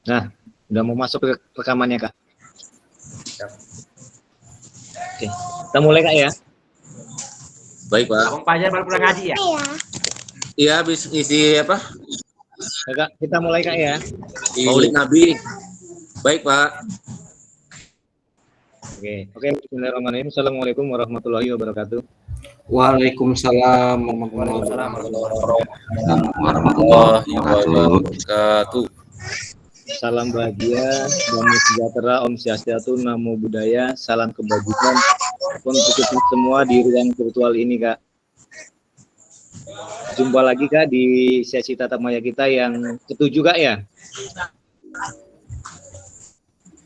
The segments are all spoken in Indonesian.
Nah, udah mau masuk ke rekamannya, Kak. Siap. Oke, kita mulai, Kak, ya. Baik, Pak. Abang Fajar baru pulang ngaji ya? Iya, habis isi apa? Ya, Kak, kita mulai, Kak, ya. Maulid Nabi. Baik, Pak. Oke, bismillahirrahmanirrahim. Assalamualaikum warahmatullahi wabarakatuh. Waalaikumsalam warahmatullahi wabarakatuh. Salam bahagia, damai sejahtera, Om Swastiastu, Namo Buddhaya, salam kebajikan untuk kita semua di ruang virtual ini, Kak. Jumpa lagi, Kak, di sesi tatap maya kita yang ketujuh, Kak, ya.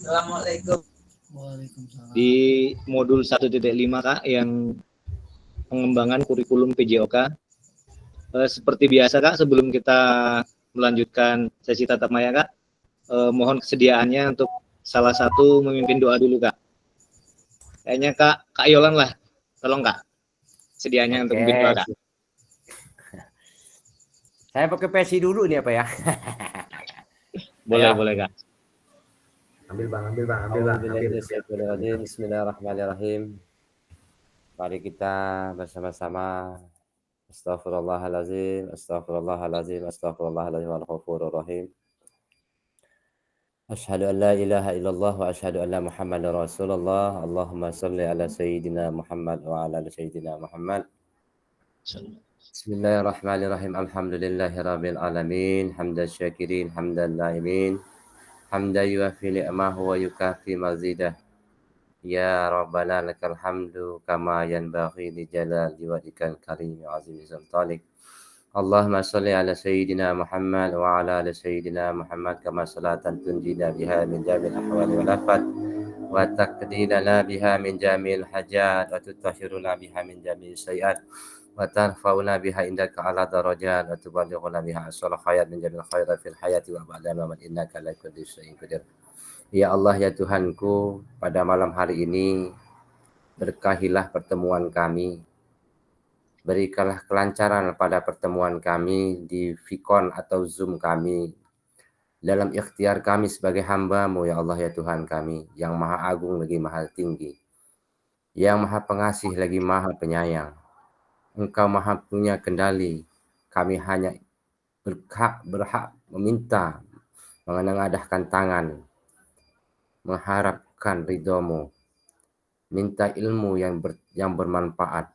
Assalamualaikum. Di modul 1.5, Kak, yang pengembangan kurikulum PJOK. Seperti biasa, Kak, sebelum kita melanjutkan sesi tatap maya, Kak, mohon kesediaannya untuk salah satu memimpin doa dulu, Kak. Kayaknya Kak Yolan lah, tolong, Kak, sedianya untuk memimpin doa, Kak. Saya pakai PC dulu nih apa ya? Boleh, Kak. Ambil bang. Bismillahirrahmanirrahim. Mari kita bersama-sama Astaghfirullahaladzim, Al-Ghafurur Rahim. Asyhadu an la ilaha illallah wa asyhadu anna Muhammadar Rasulullah. Allahumma shalli ala sayyidina Muhammad wa ala ali sayyidina Muhammad. Bismillahirrahmanirrahim. Alhamdulillahirabbil alamin. Hamdan syakirin, hamdan naimin. Hamdan yuafi ni'amahu wa yukafi mazidah. Ya Rabbana lakal hamdu kama yanbaghi li jalali wajhikal karim wa azimi sultanik. Allahumma salli ala sayyidina Muhammad wa ala ali sayyidina Muhammad kama salatan tunjina biha min jamil ahwali wal afat wa taqdilana biha min jamil hajat wa tutahhiruna biha min jamil sayiat wa tarfa'una biha indaka ala darajat wa tuballighuna biha asal khayat min jamil khairat fil hayati wa ba'da mamat innaka ala kulli syai'in qadir. Ya Allah, ya Tuhanku, pada malam hari ini berkahilah pertemuan kami. Berikanlah kelancaran pada pertemuan kami di Vicon atau Zoom kami. Dalam ikhtiar kami sebagai hamba-Mu, ya Allah, ya Tuhan kami, yang maha agung lagi maha tinggi, yang maha pengasih lagi maha penyayang. Engkau maha punya kendali, kami hanya berhak meminta, menengadahkan tangan, mengharapkan ridho-Mu, minta ilmu yang bermanfaat.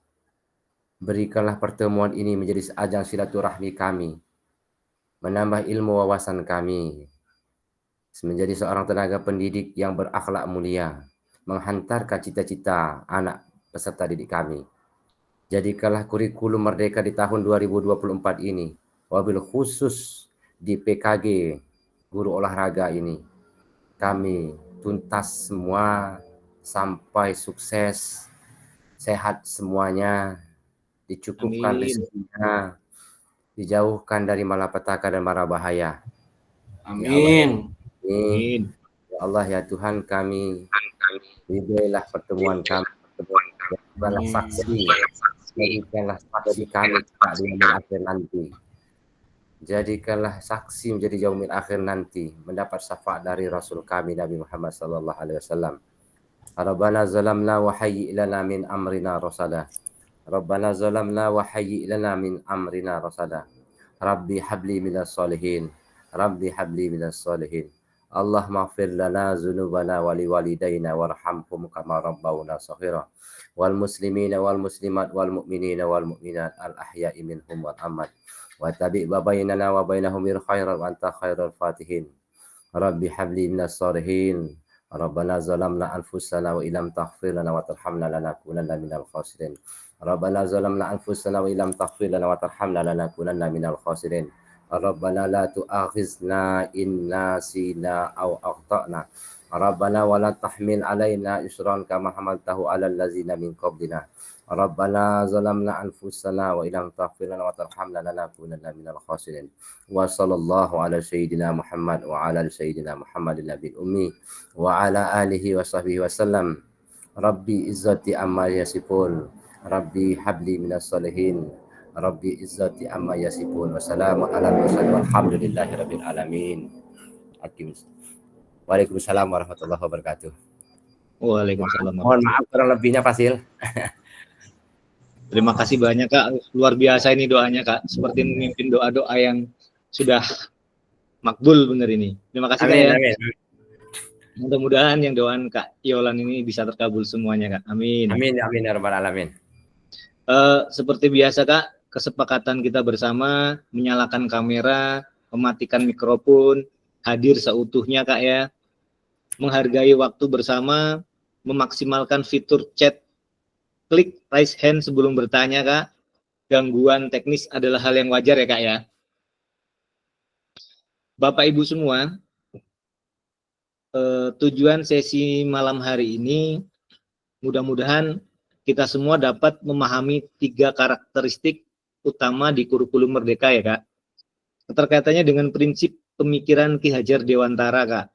Berikanlah pertemuan ini menjadi ajang silaturahmi kami, menambah ilmu wawasan kami, menjadi seorang tenaga pendidik yang berakhlak mulia, menghantarkan cita-cita anak peserta didik kami. Jadikanlah kurikulum Merdeka di tahun 2024 ini, wabil khusus di PKG Guru Olahraga ini, kami tuntas semua sampai sukses, sehat semuanya, dicukupkan rezekinya, dijauhkan dari malapetaka dan mara bahaya. Amin. Amin. Ya Allah, ya Tuhan kami, ridhoilah pertemuan kami, berikanlah saksi, jadikanlah saksi kami di yaumil akhir nanti. Jadikanlah saksi menjadi yaumil akhir nanti, mendapat syafaat dari Rasul kami Nabi Muhammad sallallahu alaihi wasallam. Rabbana zalamna wa hayyi lana min amrina rasada. Rabbana zalamna wa hayyi lana min amrina rasada. Rabbi habli minas solihin. Rabbi habli minas solihin. Allahumma ighfir lana dzunubana wa liwalidayna warhamhum kama rabbawna shaghira. Wal muslimina wal muslimat wal mu'minina wal mu'minat al ahya'i minhum wal amwat. Wa tabi' bainana wa bainahum bil khairat wa anta khairul fatihin. Rabbi habli minas solihin. Rabbana zalamna anfusana wa illam taghfir lana wa tarhamna lanakunanna minal khasirin. Rabbana zalamna anfusana wa illam taghfir lana wa tarhamna lanakunanna minal khasirin. Rabbana la tu'akhizna in nasina aw akhtana. Rabbana wa la tahmil alaina isran kama hamaltahu 'alal ladzina min qablina. Rabbana zalamna anfusana wa illam taghfir lana wa tarhamna lanakunanna minal khasirin. Wa sallallahu ala sayyidina Muhammad wa ala sayyidina Muhammadin nabiyil ummi wa ala alihi wa sahbihi wasallam. Rabbi izzati amma yasifun. Rabbi habli minas solihin. Rabbi izzati amma yasifun. Wassalamu ala mursalin walhamdulillahi rabbil alamin. Waalaikumsalam warahmatullahi wabarakatuh. Waalaikumsalam. Mohon maaf kurang lebihnya Fasil. Terima kasih banyak Kak, luar biasa ini doanya Kak, seperti memimpin doa-doa yang sudah makbul bener ini. Terima kasih Kak Amin, ya. amin. Mudah-mudahan yang doaan Kak Yolan ini bisa terkabul semuanya Kak. Amin. Amin, amin ya rabbal alamin. Seperti biasa Kak, kesepakatan kita bersama menyalakan kamera, mematikan mikrofon, hadir seutuhnya Kak ya. Menghargai waktu bersama, memaksimalkan fitur chat, klik raise hand sebelum bertanya Kak. Gangguan teknis adalah hal yang wajar ya Kak ya. Bapak Ibu semua, tujuan sesi malam hari ini mudah-mudahan kita semua dapat memahami 3 karakteristik utama di kurikulum Merdeka ya Kak. Keterkaitannya dengan prinsip pemikiran Ki Hajar Dewantara Kak.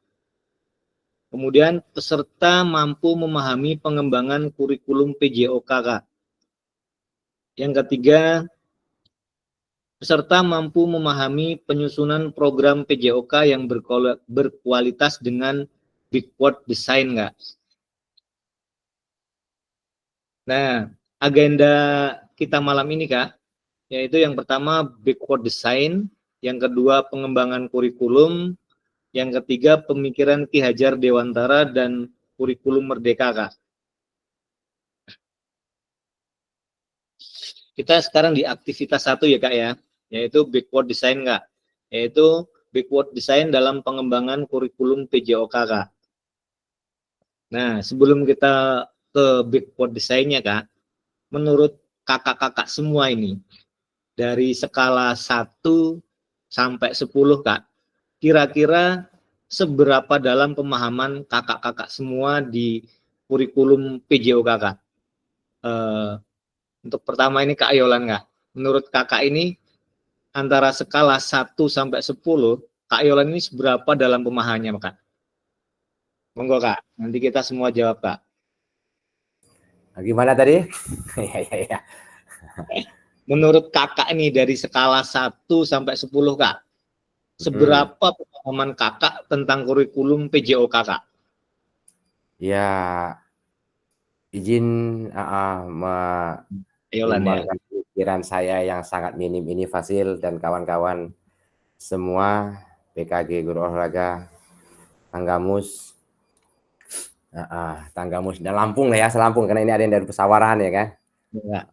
Kemudian peserta mampu memahami pengembangan kurikulum PJOK Kak. Yang ketiga, peserta mampu memahami penyusunan program PJOK yang berkualitas dengan backward design Kak. Nah, agenda kita malam ini Kak, yaitu yang pertama backward design, yang kedua pengembangan kurikulum, yang ketiga pemikiran Ki Hajar Dewantara dan kurikulum Merdeka Kak. Kita sekarang di aktivitas 1 ya Kak ya, yaitu backward design Kak, yaitu backward design dalam pengembangan kurikulum PJOK Kak. Nah, sebelum kita ke backward design-nya Kak, menurut kakak-kakak semua ini, dari skala 1 sampai 10 Kak, kira-kira seberapa dalam pemahaman kakak-kakak semua di kurikulum PJOK Kak? Untuk pertama ini Kak Yolan Kak, menurut kakak ini antara skala 1 sampai 10, Kak Yolan ini seberapa dalam pemahamannya Kak? Monggo Kak, nanti kita semua jawab Kak. Gimana tadi? Ya. Menurut kakak ini dari skala 1 sampai 10 Kak, seberapa pemahaman kakak tentang kurikulum PJOK Kak? Ya, izin Yolan ya. pikiran saya yang sangat minim ini Fasil dan kawan-kawan semua PKG Guru Olahraga Tanggamus dan Lampung lah ya, selampung karena ini ada yang dari Pesawaran ya kan. Ya.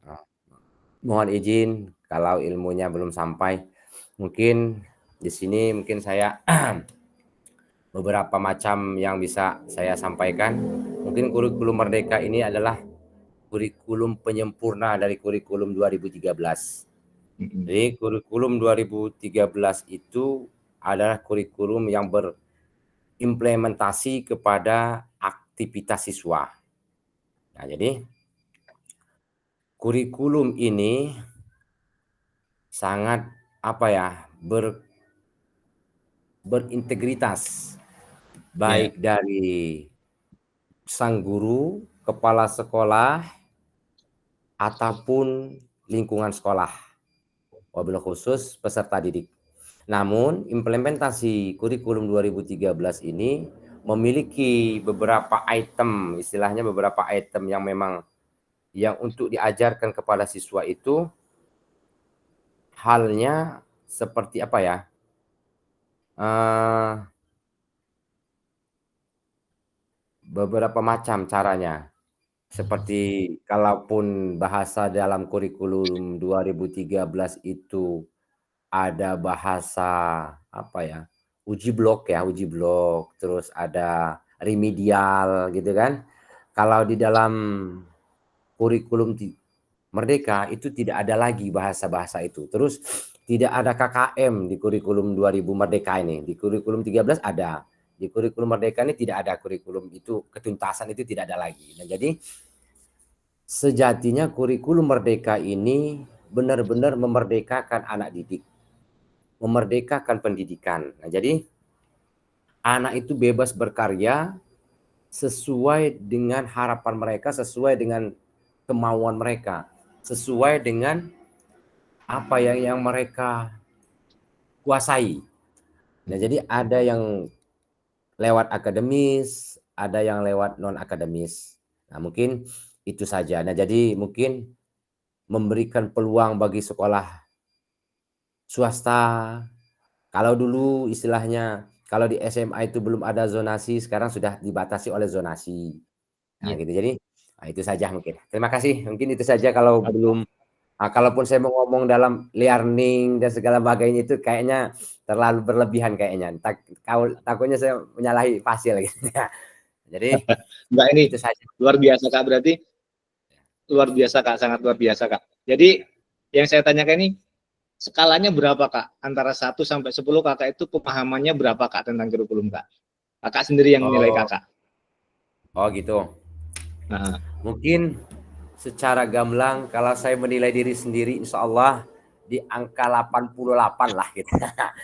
Mohon izin kalau ilmunya belum sampai, mungkin di sini mungkin saya beberapa macam yang bisa saya sampaikan. Mungkin kurikulum Merdeka ini adalah kurikulum penyempurna dari kurikulum 2013. Jadi kurikulum 2013 itu adalah kurikulum yang berimplementasi kepada aktivitas siswa. Nah, jadi kurikulum ini sangat berintegritas, baik dari sang guru, kepala sekolah, ataupun lingkungan sekolah, wabil khusus peserta didik. Namun implementasi kurikulum 2013 ini memiliki beberapa item, istilahnya beberapa item yang memang yang untuk diajarkan kepada siswa itu halnya seperti apa ya? Beberapa macam caranya. Seperti kalaupun bahasa dalam kurikulum 2013 itu ada bahasa uji blok, terus ada remedial gitu kan. Kalau di dalam kurikulum Merdeka itu tidak ada lagi bahasa-bahasa itu. Terus tidak ada KKM di kurikulum 2000 Merdeka ini. Di kurikulum 13 ada. Di kurikulum Merdeka ini tidak ada kurikulum itu, ketuntasan itu tidak ada lagi. Nah, jadi sejatinya kurikulum Merdeka ini benar-benar memerdekakan anak didik, memerdekakan pendidikan. Nah, jadi anak itu bebas berkarya sesuai dengan harapan mereka, sesuai dengan kemauan mereka, sesuai dengan apa yang mereka kuasai. Nah, jadi ada yang lewat akademis, ada yang lewat non akademis. Nah, mungkin itu saja. Nah, jadi mungkin memberikan peluang bagi sekolah swasta. Kalau dulu istilahnya kalau di SMA itu belum ada zonasi, sekarang sudah dibatasi oleh zonasi. Nah, Iya. gitu. Jadi itu saja mungkin. Terima kasih. Mungkin itu saja kalau belum. Kalaupun saya mau ngomong dalam learning dan segala bagainya itu kayaknya terlalu berlebihan kayaknya. Takutnya saya menyalahi fasil gitu. Jadi Enggak, ini itu saja. luar biasa Kak, berarti luar biasa Kak, sangat luar biasa Kak. Jadi yang saya tanyakan ini skalanya berapa Kak? Antara 1 sampai 10 Kakak itu pemahamannya berapa Kak tentang kurikulum Kak? Kakak sendiri yang menilai Kakak. Oh gitu. Nah, Mungkin secara gamblang kalau saya menilai diri sendiri insya Allah di angka 88 lah gitu. Nah,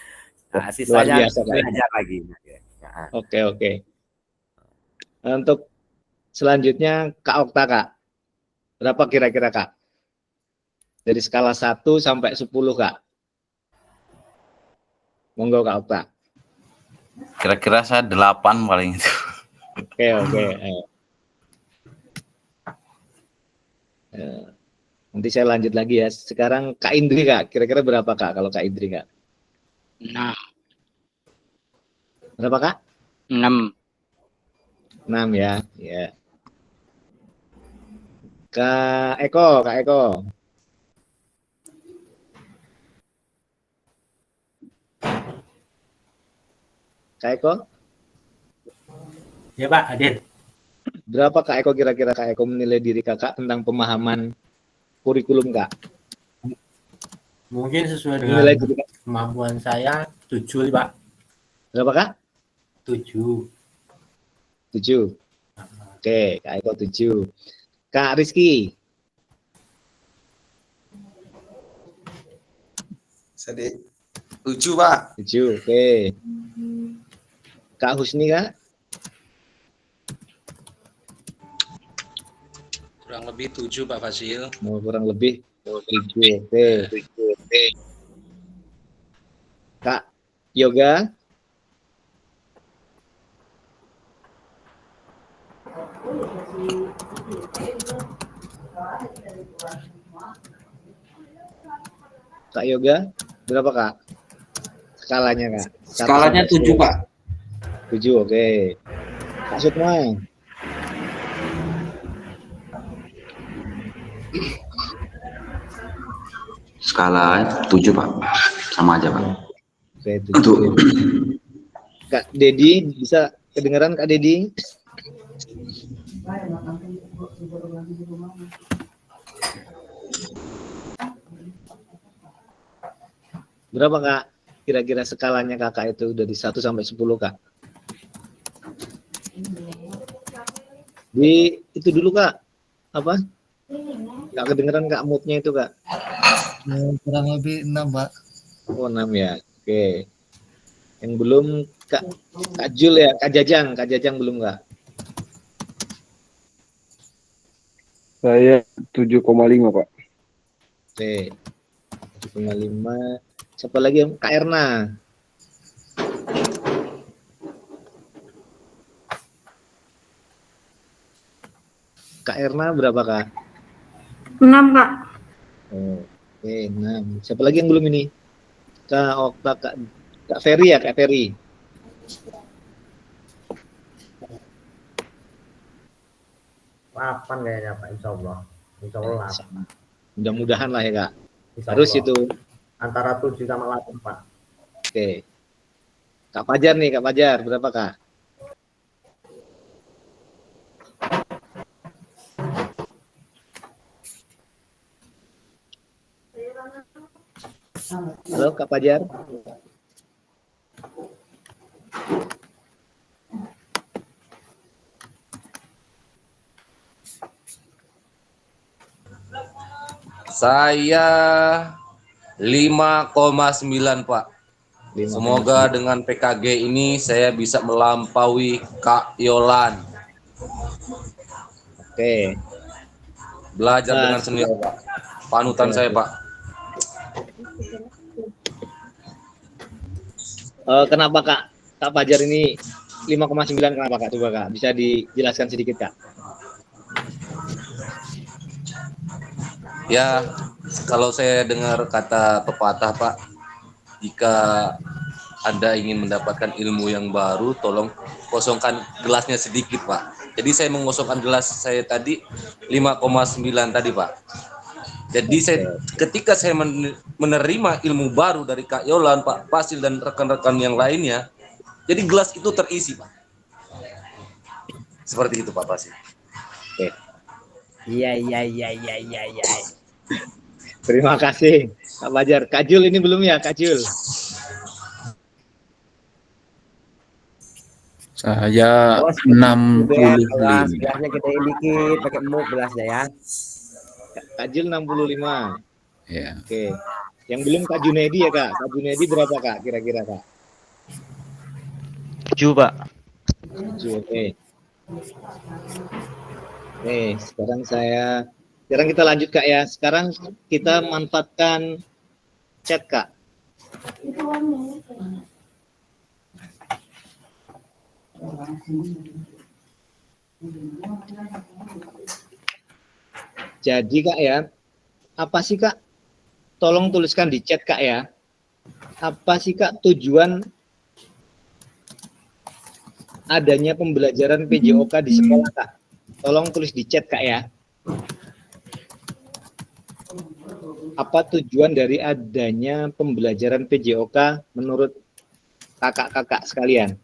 luar sisanya biasa Kak. belajar lagi. Nah, Oke. Untuk selanjutnya Kak Okta Kak. Berapa kira-kira Kak? Dari skala 1 sampai 10 Kak. Monggo Kak Okta. Kira-kira saya 8 paling itu. Oke. Nanti saya lanjut lagi ya. Sekarang Kak Indri Kak. Kira-kira berapa Kak kalau Kak Indri Kak? 6. Berapa Kak? 6. 6 ya. Ya. Kak Eko. Kak Eko? Ya Pak, hadir. Berapa Kak Eko kira-kira Kak Eko menilai diri Kakak tentang pemahaman kurikulum Kak? Mungkin sesuai Menilai dengan diri Kak. kemampuan saya 7 Pak. Berapa Kak? 7. 7. Oke, Kak Eko 7. Kak Rizky. Saya 7 Pak. 7. Oke. Kak Husni Kak? Kurang lebih 7 Pak Fasil. Mau kurang lebih 7. Oke. Kak Yoga? Kak Yoga, berapa Kak? Skalanya Kak? Skalanya 7 Pak. 7, oke. Kak Sukma? Skala 7 Pak. Sama aja Pak. Oke, 7. Kak Dedi, bisa kedengaran Kak Dedi? Berapa Kak? Kira-kira skalanya Kakak itu dari 1 sampai 10 Kak? Di itu dulu Kak. Apa? Nggak kedengeran Kak moodnya itu Kak. Kurang lebih 6 Pak. Oh 6 ya. Oke. Yang belum Kak Jul ya, Kak Jajang belum Kak? Saya 7,5 Pak. Oke. 7,5. Siapa lagi? Kak Erna. Kak Erna berapa Kak? 6 Kak. Oh, oke 6. Siapa lagi yang belum ini? Kak Okta, Kak Ferry ya, Kak Ferry. Delapan kayaknya Pak, insya Allah. Insya Allah. Mudah-mudahan lah ya Kak. Insya Harus Allah. itu. Antara 7 sama 8 Pak. Oke. Kak Fajar nih, Kak Fajar. Berapa Kak? Halo Kak Fajar. Saya 5,9 Pak. Semoga dengan PKG ini saya bisa melampaui Kak Yolan. Oke. Belajar dengan senior Pak. Panutan saya Pak. Kenapa Kak Fajar ini 5,9 kenapa Kak? Coba Kak, bisa dijelaskan sedikit Kak? Ya, kalau saya dengar kata pepatah Pak, jika Anda ingin mendapatkan ilmu yang baru, tolong kosongkan gelasnya sedikit Pak. Jadi saya mengosongkan gelas saya tadi 5,9 tadi Pak. Jadi ketika saya menerima ilmu baru dari Kak Yolan, Pak Fasil dan rekan-rekan yang lainnya, jadi gelas itu terisi Pak. Seperti itu Pak Fasil. Oke. Iya. Terima kasih Kak Fajar. Kak Jul ini belum ya Kak Jul? Saya 65. Gelasnya gedein dikit, pakai muk gelasnya ya. Kak Jul 65. Ya. Oke. Yang belum Kak Junedi ya Kak? Kak Junedi berapa Kak kira-kira Kak? 7 Pak. 7, oke. Oke, sekarang kita lanjut Kak ya. Sekarang kita manfaatkan chat Kak. Jadi Kak ya, apa sih Kak? Tolong tuliskan di chat Kak ya. Apa sih Kak tujuan adanya pembelajaran PJOK di sekolah Kak? Tolong tulis di chat Kak ya. Apa tujuan dari adanya pembelajaran PJOK menurut kakak-kakak sekalian?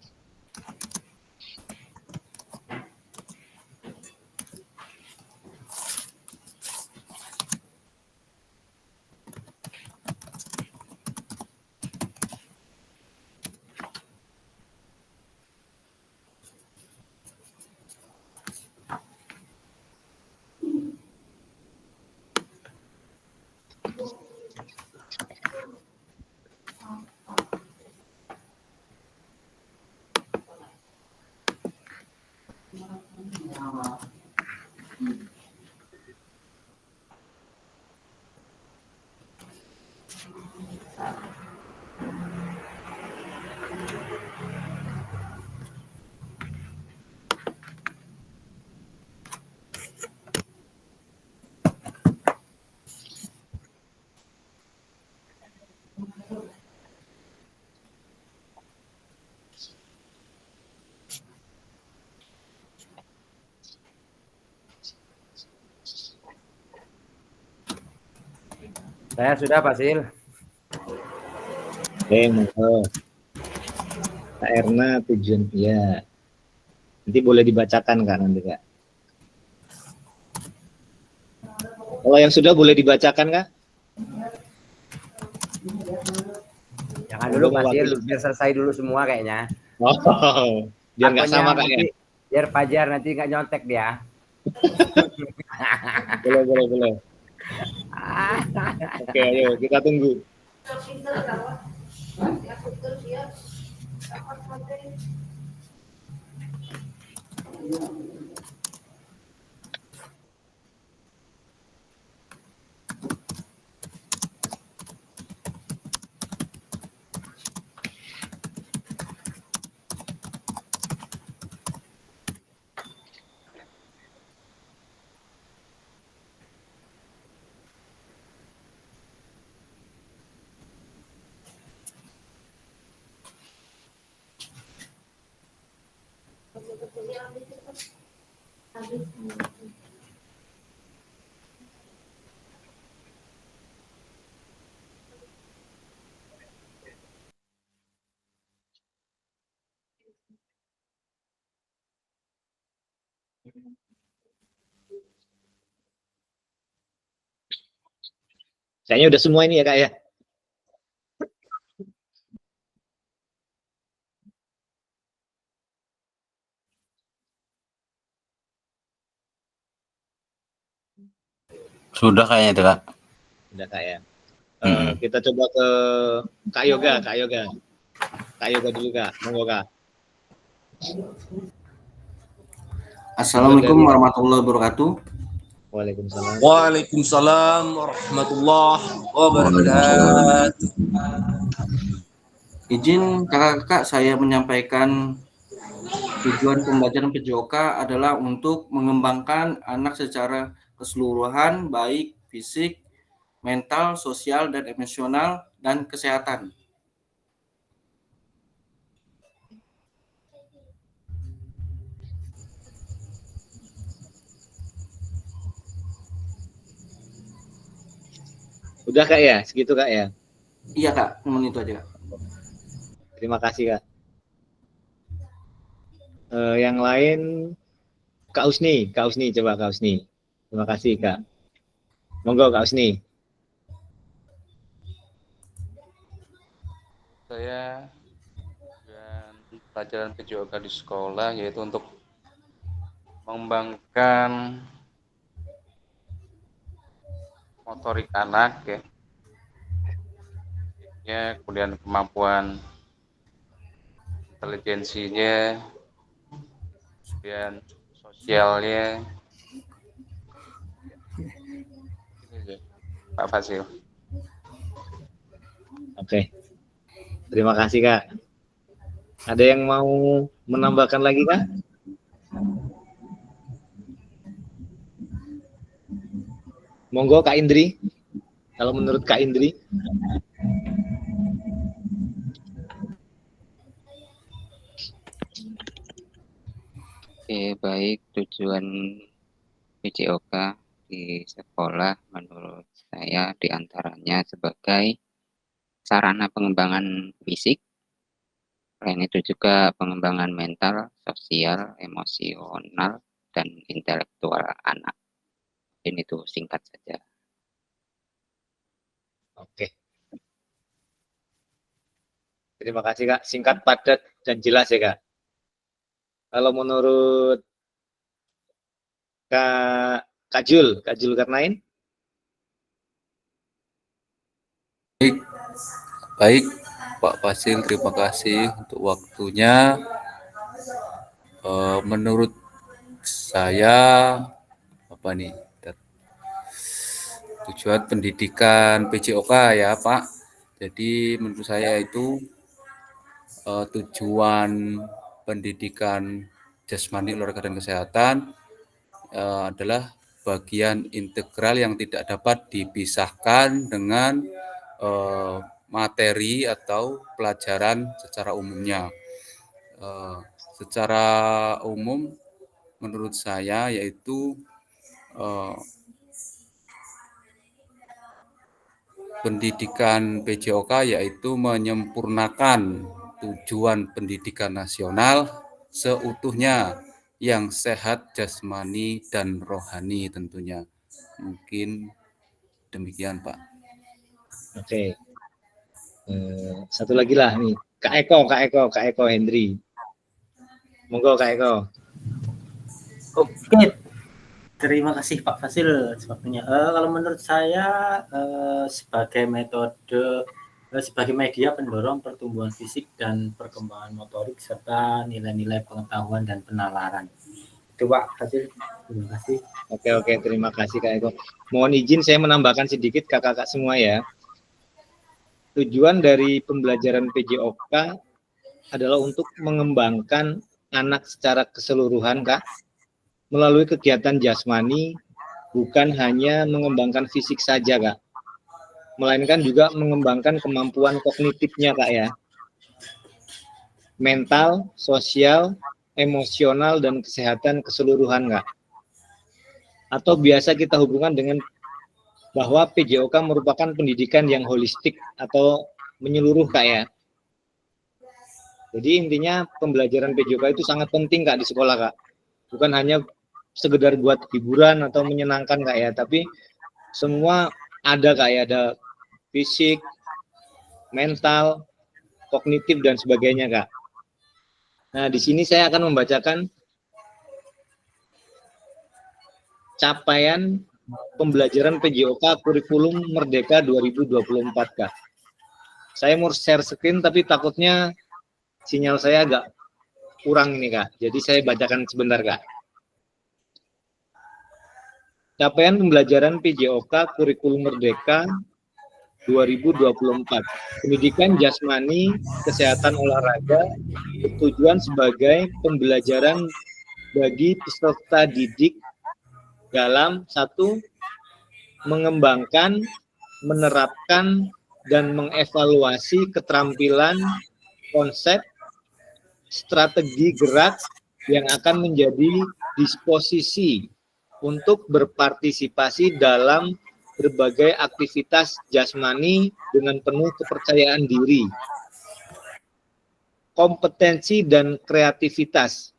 Saya sudah Fasil. Oke, monggo. Kak Erna tujuan ya. Nanti boleh dibacakan Kak nanti Kak. Kalau yang sudah boleh dibacakan Kak? Jangan dulu Fasil, biar selesai dulu semua kayaknya. Oh, biar nggak sama Kak ya. Biar Fajar nanti nggak nyontek dia. Boleh. Oke, ayo kita tunggu. Kayaknya udah semua ini ya Kak ya. Sudah kayaknya itu Kak. Udah Kak ya. Kita coba ke Kak Yoga. Kak Yoga dulu Kak. Monggo Kak. Assalamualaikum warahmatullahi wabarakatuh. Waalaikumsalam. Waalaikumsalam warahmatullahi wabarakatuh. Izin kakak-kakak saya menyampaikan Tujuan pembelajaran PJOK adalah untuk mengembangkan anak secara keseluruhan, baik fisik, mental, sosial, dan emosional, dan kesehatan. Udah Kak ya, segitu Kak ya. Iya Kak, cuma itu aja Kak. Terima kasih Kak. Yang lain Kak Usni coba Kak Usni. Terima kasih Kak. Monggo Kak Usni. Saya dan pelajaran PJOK di sekolah yaitu untuk mengembangkan motorik anak ya, kemudian kemampuan intelijensinya, kemudian sosialnya. Ini aja, Pak Fasil. Oke. Terima kasih Kak. Ada yang mau menambahkan lagi Kak? Monggo Kak Indri. Kalau menurut Kak Indri. Oke, baik. Tujuan PJOK di sekolah menurut saya diantaranya sebagai sarana pengembangan fisik, selain itu juga pengembangan mental, sosial, emosional, dan intelektual anak. Ini tuh singkat saja. Oke. Terima kasih Kak. Singkat, padat, dan jelas ya Kak. Kalau menurut Kak Jul Karnain? Baik, Pak Fasil, terima kasih untuk waktunya. Menurut saya apa nih? Tujuan pendidikan PJOK ya Pak. Jadi menurut saya itu tujuan pendidikan jasmani, olahraga, dan kesehatan adalah bagian integral yang tidak dapat dipisahkan dengan materi atau pelajaran secara umumnya. Secara umum menurut saya yaitu pendidikan PJOK yaitu menyempurnakan tujuan pendidikan nasional seutuhnya yang sehat jasmani dan rohani tentunya. Mungkin demikian Pak. Oke. Satu lagi lah nih. Kak Eko Hendri. Monggo Kak Eko. Oke, terima kasih Pak Fasil sebabnya. Kalau menurut saya sebagai metode sebagai media pendorong pertumbuhan fisik dan perkembangan motorik serta nilai-nilai pengetahuan dan penalaran. Itu Pak Fasil. Terima kasih. Oke, terima kasih Kak Eko. Mohon izin saya menambahkan sedikit kakak-kakak semua ya. Tujuan dari pembelajaran PJOK adalah untuk mengembangkan anak secara keseluruhan Kak, melalui kegiatan jasmani, bukan hanya mengembangkan fisik saja Kak, melainkan juga mengembangkan kemampuan kognitifnya Kak ya, mental, sosial, emosional, dan kesehatan keseluruhan Kak. Atau biasa kita hubungkan dengan bahwa PJOK merupakan pendidikan yang holistik atau menyeluruh Kak ya. Jadi intinya pembelajaran PJOK itu sangat penting Kak di sekolah Kak. Bukan hanya sekedar buat hiburan atau menyenangkan Kak ya, tapi semua ada Kak ya, ada fisik, mental, kognitif, dan sebagainya Kak. Nah di sini saya akan membacakan capaian pembelajaran PJOK kurikulum Merdeka 2024 Kak. Saya mau share screen tapi takutnya sinyal saya agak kurang ini Kak. Jadi saya bacakan sebentar Kak. Capaian pembelajaran PJOK kurikulum Merdeka 2024. Pendidikan jasmani, kesehatan olahraga bertujuan sebagai pembelajaran bagi peserta didik dalam satu, mengembangkan, menerapkan, dan mengevaluasi keterampilan, konsep, strategi gerak yang akan menjadi disposisi untuk berpartisipasi dalam berbagai aktivitas jasmani dengan penuh kepercayaan diri, kompetensi, dan kreativitas.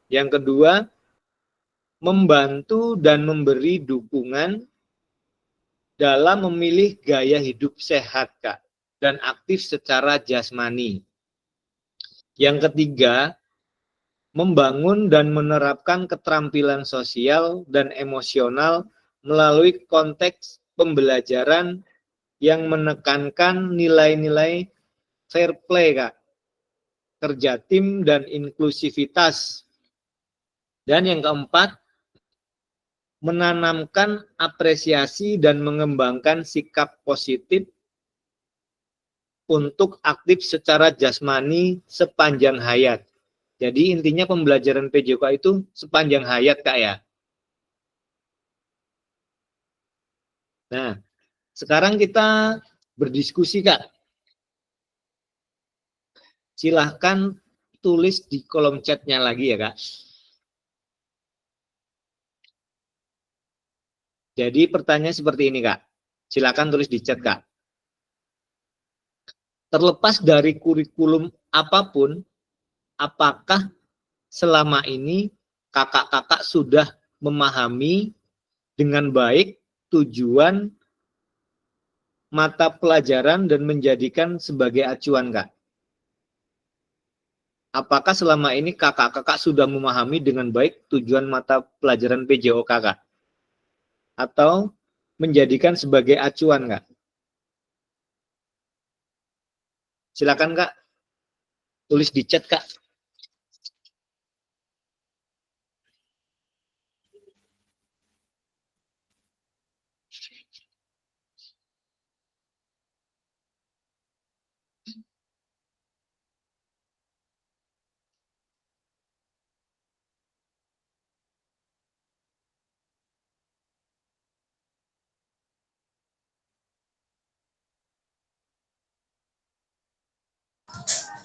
Yang kedua, membantu dan memberi dukungan dalam memilih gaya hidup sehat, Kak, dan aktif secara jasmani. Yang ketiga, membangun dan menerapkan keterampilan sosial dan emosional melalui konteks pembelajaran yang menekankan nilai-nilai fair play, Kak, kerja tim, dan inklusivitas. Dan yang keempat, menanamkan apresiasi dan mengembangkan sikap positif untuk aktif secara jasmani sepanjang hayat. Jadi intinya pembelajaran PJOK itu sepanjang hayat, Kak, ya. Nah, sekarang kita berdiskusi, Kak. Silahkan tulis di kolom chatnya lagi ya, Kak. Jadi pertanyaan seperti ini, Kak. Silakan tulis di chat, Kak. Terlepas dari kurikulum apapun, apakah selama ini kakak-kakak sudah memahami dengan baik tujuan mata pelajaran dan menjadikan sebagai acuan, Kak? Apakah selama ini kakak-kakak sudah memahami dengan baik tujuan mata pelajaran PJOK, Kak? Atau menjadikan sebagai acuan, Kak? Silakan, Kak. Tulis di chat, Kak.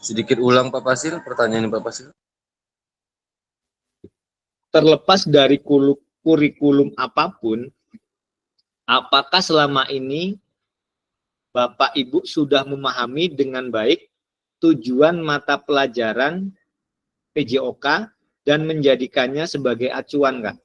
Sedikit ulang Pak Fasil, pertanyaan Pak Fasil. Terlepas dari kurikulum apapun, apakah selama ini Bapak Ibu sudah memahami dengan baik tujuan mata pelajaran PJOK dan menjadikannya sebagai acuan, Kak?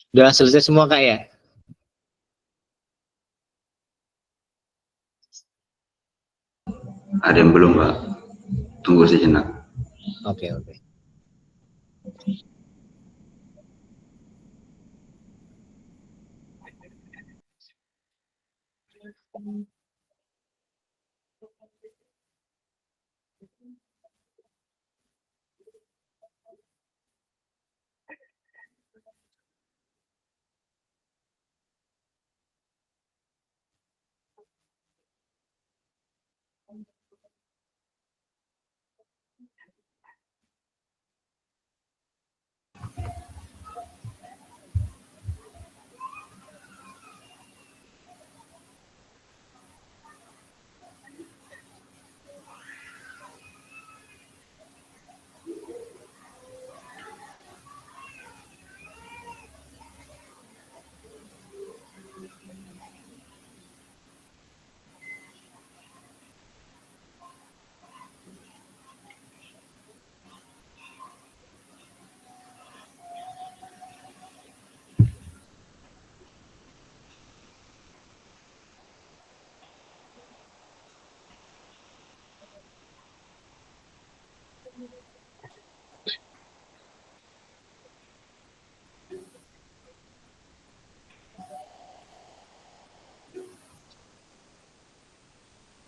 Udah selesai semua Kak ya? Ada yang belum, Pak. Tunggu sejenak. Oke.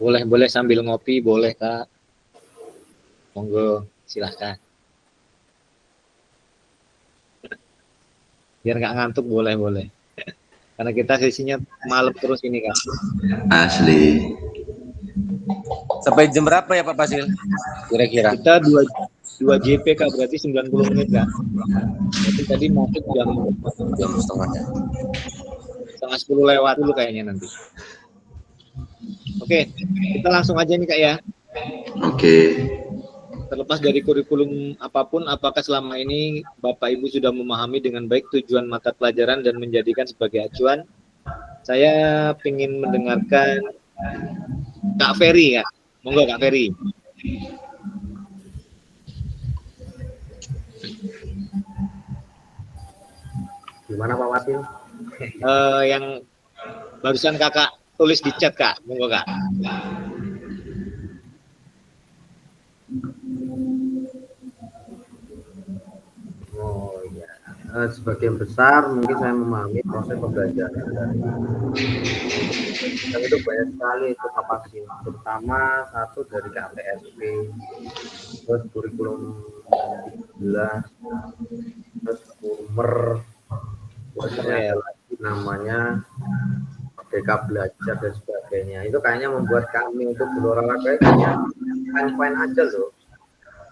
Boleh sambil ngopi, boleh Kak. Monggo, silahkan. Biar nggak ngantuk, boleh. Karena kita sesinya malam terus ini Kak. Asli. Sampai jam berapa ya Pak Fasil? Kira-kira? Kita 2 JP Kak, berarti 90 menit Kak. Jadi tadi masuk jam setengah 10 lewat dulu kayaknya nanti. Oke, kita langsung aja nih Kak ya. Oke. Terlepas dari kurikulum apapun, apakah selama ini Bapak Ibu sudah memahami dengan baik tujuan mata pelajaran dan menjadikan sebagai acuan? Saya ingin mendengarkan Kak Ferry ya. Monggo Kak Ferry. Gimana Pak Wasil? Yang barusan Kakak tulis di chat Kak. Monggo Kak. Oh iya, sebagian besar mungkin saya memahami proses pembelajaran dan itu banyak sekali itu kapasitas, terutama satu dari KPSP, terus kurikulum 13, terus Kurmer, terus ada lagi namanya Merdeka Belajar dan sebagainya. Itu kayaknya membuat kami untuk berolahraga kayaknya fine-fine aja loh.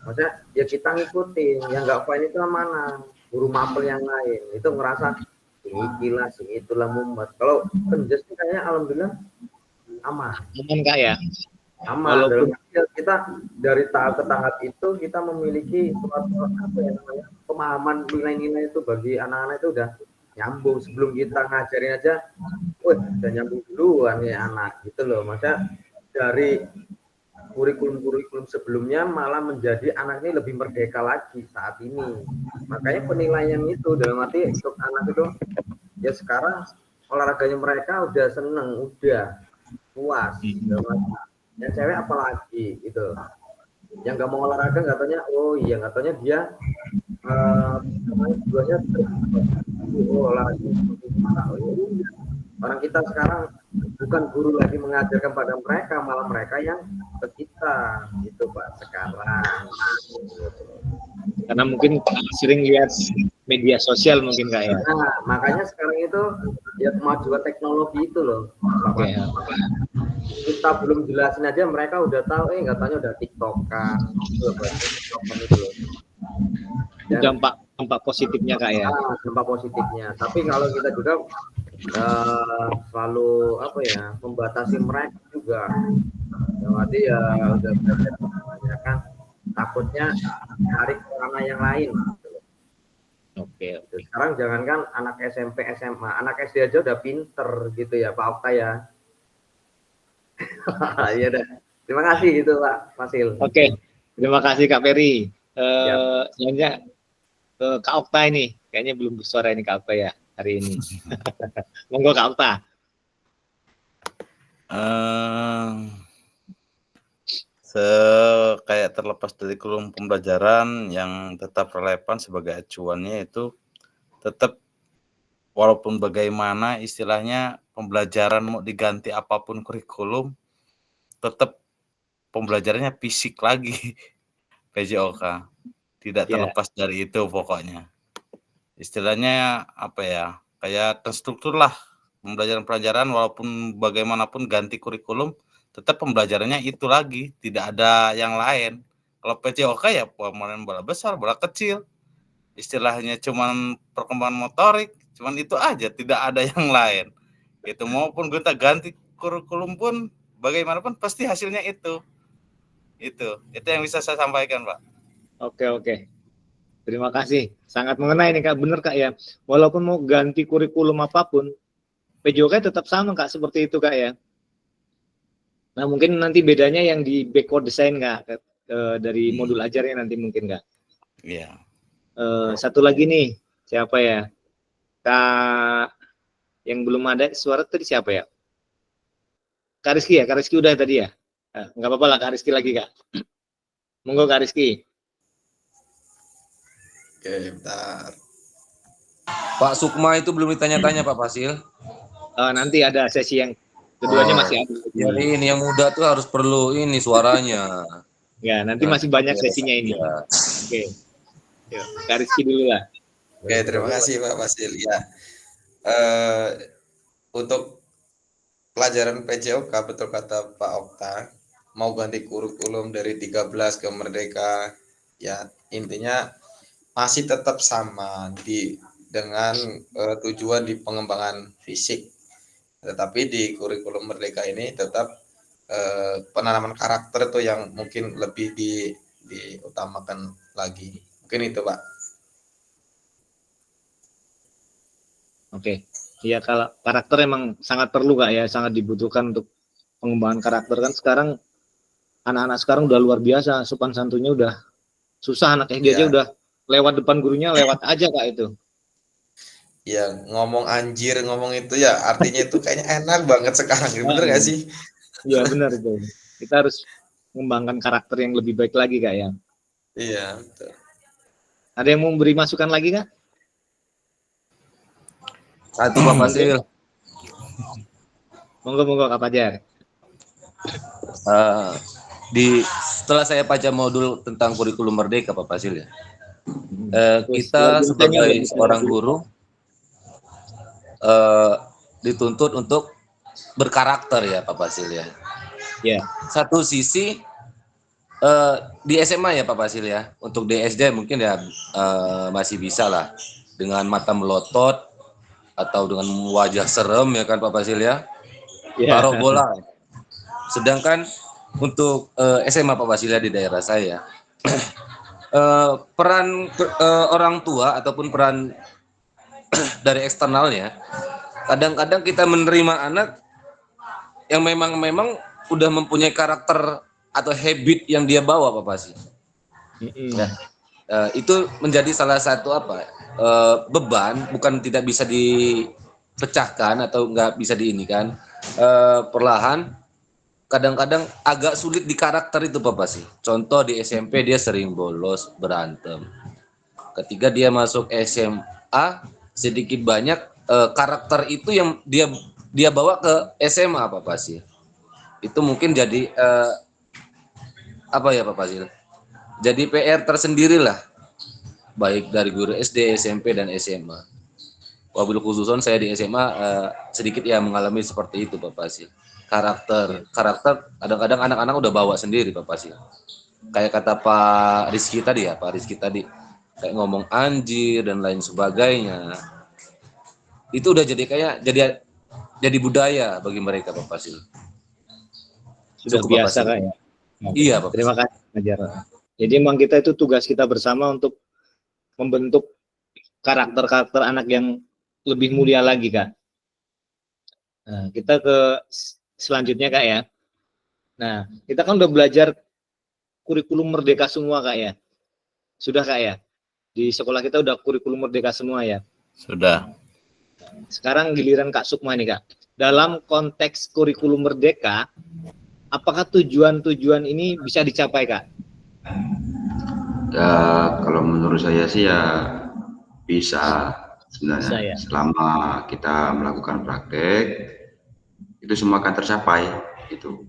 Maksudnya ya kita ngikutin, yang nggak fine itu mana, guru mapel yang lain itu ngerasa inilah itulah mumet. Kalau penjes kayaknya alhamdulillah aman Kak ya. Aman. Dalam kita dari tahap ke tahap itu kita memiliki suatu apa ya namanya pemahaman nilai-nilai itu bagi anak-anak itu udah nyambung. Sebelum kita ngajarin aja, udah nyambung duluan ya anak gitu loh. Maksudnya dari kurikulum sebelumnya malah menjadi anak ini lebih merdeka lagi saat ini. Makanya penilaian itu dalam arti untuk anak itu ya sekarang olahraganya mereka udah seneng, udah puas. Yang cewek apalagi gitu. Yang nggak mau olahraga nggak tanya, oh iya nggak tanya dia duanya olahraga. Orang kita sekarang bukan guru lagi mengajarkan pada mereka, malah mereka yang ke kita gitu Pak sekarang. Karena mungkin sering lihat media sosial mungkin Kak ya. Nah, makanya sekarang itu ya kemajuan teknologi itu loh. Oke. Kita belum jelasin aja mereka udah tahu, nggak tanya udah TikTokan, itu loh. Dampak positifnya Kak ya. Dampak positifnya. Tapi kalau kita juga selalu apa ya, membatasi mereka juga. Jadi ya udah belajar kan, takutnya tarik ke ranah yang lain. Oke. Sekarang jangankan anak SMP, SMA, anak SD aja udah pinter gitu ya Pak Okta ya. Iya dah. Terima kasih gitu Pak Fasil. Oke. Terima kasih Kak Ferry. Selanjutnya Kak Okta ini, kayaknya belum bersuara ini Kak Okta ya hari ini. Monggo Kak Okta. Kayak terlepas dari kurikulum pembelajaran yang tetap relevan sebagai acuannya itu tetap walaupun bagaimana istilahnya pembelajaran mau diganti apapun kurikulum, tetap pembelajarannya fisik lagi PJOK. Tidak terlepas dari itu pokoknya. Istilahnya apa ya, kayak terstruktur lah pembelajaran walaupun bagaimanapun ganti kurikulum, tetap pembelajarannya itu lagi, tidak ada yang lain. Kalau PJOK ya pemain bola besar, bola kecil, istilahnya cuman perkembangan motorik, cuman itu aja, tidak ada yang lain. Itu maupun kita ganti kurikulum pun bagaimanapun pasti hasilnya itu yang bisa saya sampaikan Pak. Oke. Terima kasih. Sangat mengenai nih Kak, bener Kak ya. Walaupun mau ganti kurikulum apapun, PJOK tetap sama Kak, seperti itu Kak ya. Nah mungkin nanti bedanya yang di backward design Kak, dari modul ajarnya nanti mungkin Kak. Iya. Satu lagi nih, siapa ya? Kak yang belum ada suara tadi siapa ya? Kak Rizky ya? Kak Rizky udah tadi ya? Nggak apa-apa lah Kak Rizky lagi Kak. Monggo Kak Rizky. Oke, bentar. Pak Sukma itu belum ditanya-tanya Pak Fasil. Nanti ada sesi yang keduanya masih ada. Jadi ini yang muda tuh harus perlu ini suaranya. Ya, nanti masih banyak sesinya ini. Ya. Oke. Yuk, Kak Rizky dulu lah. Oke, terima kasih Pak Fasil. Ya, untuk pelajaran PJOK betul kata Pak Okta, mau ganti kurikulum dari 13 ke Merdeka, ya intinya masih tetap sama dengan tujuan di pengembangan fisik. Tetapi di kurikulum Merdeka ini tetap penanaman karakter itu yang mungkin lebih diutamakan lagi. Mungkin itu Pak. Oke. Iya, kalau karakter emang sangat perlu Kak ya, sangat dibutuhkan untuk pengembangan karakter. Kan sekarang anak-anak sekarang udah luar biasa, sopan santunnya udah susah, anak SD aja udah lewat depan gurunya, lewat aja Kak itu. Ya, ngomong anjir, ngomong itu ya artinya itu kayaknya enak banget sekarang. Bener nggak sih? Iya benar itu. Kita harus mengembangkan karakter yang lebih baik lagi Kak ya. Iya, betul. Ada yang mau beri masukan lagi Kak? Satu Pak Fasil. Monggo Kak Fajar. Setelah saya baca modul tentang kurikulum Merdeka Pak Fasil ya. Kita sebagai seorang guru dituntut untuk berkarakter ya Pak Fasil ya. Ya. Satu sisi di SMA ya Pak Fasil ya. Untuk di SD mungkin ya masih bisa lah dengan mata melotot atau dengan wajah serem ya kan Pak Fasil ya. Taruh bola. Sedangkan untuk SMA Pak Fasil ya di daerah saya peran orang tua ataupun peran dari eksternalnya, kadang-kadang kita menerima anak yang memang udah mempunyai karakter atau habit yang dia bawa Pak Fasil. Nah, itu menjadi salah satu beban, bukan tidak bisa dipecahkan atau nggak bisa diinikan, perlahan kadang-kadang agak sulit di karakter itu Pak Fasil. Contoh di SMP dia sering bolos, berantem. Ketika dia masuk SMA sedikit banyak karakter itu yang dia dia bawa ke SMA Pak Fasil. Itu mungkin jadi apa ya Pak Fasil? Jadi PR tersendiri lah, baik dari guru SD, SMP, dan SMA. Wabil khususon saya di SMA sedikit ya mengalami seperti itu Pak Fasil. Karakter kadang-kadang anak-anak udah bawa sendiri Pak Fasil. Kayak kata Pak Rizky tadi ya, Pak Rizky tadi kayak ngomong anjir dan lain sebagainya. Itu udah jadi kayak jadi budaya bagi mereka Pak Fasil. Sudah Cukup, biasa Pak Kak ya. Iya Pak. Terima kasih Ajar. Jadi memang kita itu tugas kita bersama untuk membentuk karakter-karakter anak yang lebih mulia lagi Kak. Nah, kita ke selanjutnya Kak ya. Nah, kita kan udah belajar kurikulum merdeka semua Kak ya. Sudah Kak ya. Di sekolah kita udah kurikulum merdeka semua ya. Sudah. Sekarang giliran Kak Sukma nih Kak. Dalam konteks kurikulum merdeka, apakah tujuan-tujuan ini bisa dicapai Kak? Ya kalau menurut saya sih ya bisa sebenarnya. Bisa, ya? Selama kita melakukan praktek itu semua akan tercapai gitu.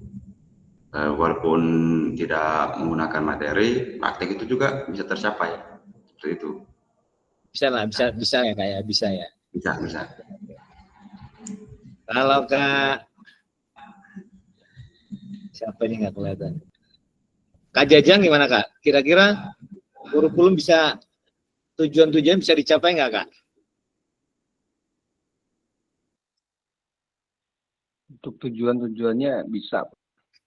Walaupun tidak menggunakan materi, praktek itu juga bisa tercapai. Seperti itu. Bisa lah, bisa ya Kak ya, bisa ya. Bisa. Kalau Kak siapa ini nggak kelihatan? Kak Jajang gimana Kak? Kira-kira kurikulum bisa tujuan-tujuan bisa dicapai nggak Kak? Untuk tujuan-tujuannya bisa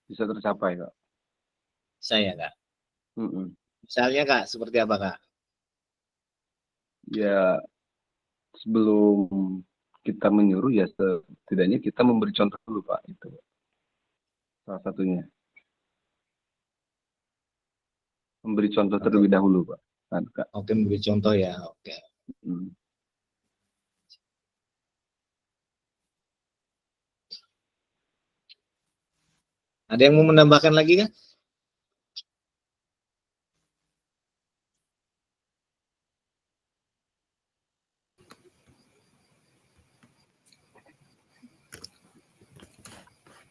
tercapai Kak. Saya Kak. Misalnya Kak, seperti apa Kak? Ya sebelum kita menyuruh ya setidaknya kita memberi contoh dulu Pak, itu salah satunya. Memberi contoh terlebih dahulu Pak. Kan, Kak. Oke, memberi contoh ya. Oke. Ada yang mau menambahkan lagi kan?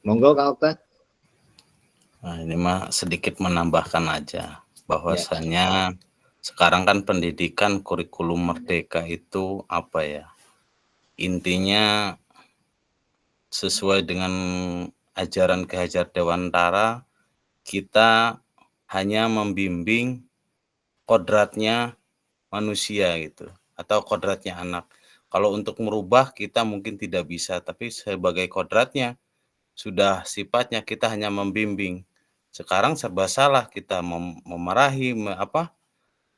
Monggo Kak Okta. Nah, ini mah sedikit menambahkan aja bahwasanya sekarang kan pendidikan kurikulum merdeka itu apa ya? Intinya sesuai dengan ajaran Ki Hajar Dewantara, kita hanya membimbing kodratnya manusia gitu atau kodratnya anak. Kalau untuk merubah kita mungkin tidak bisa, tapi sebagai kodratnya sudah sifatnya kita hanya membimbing. Sekarang serba salah, kita memarahi,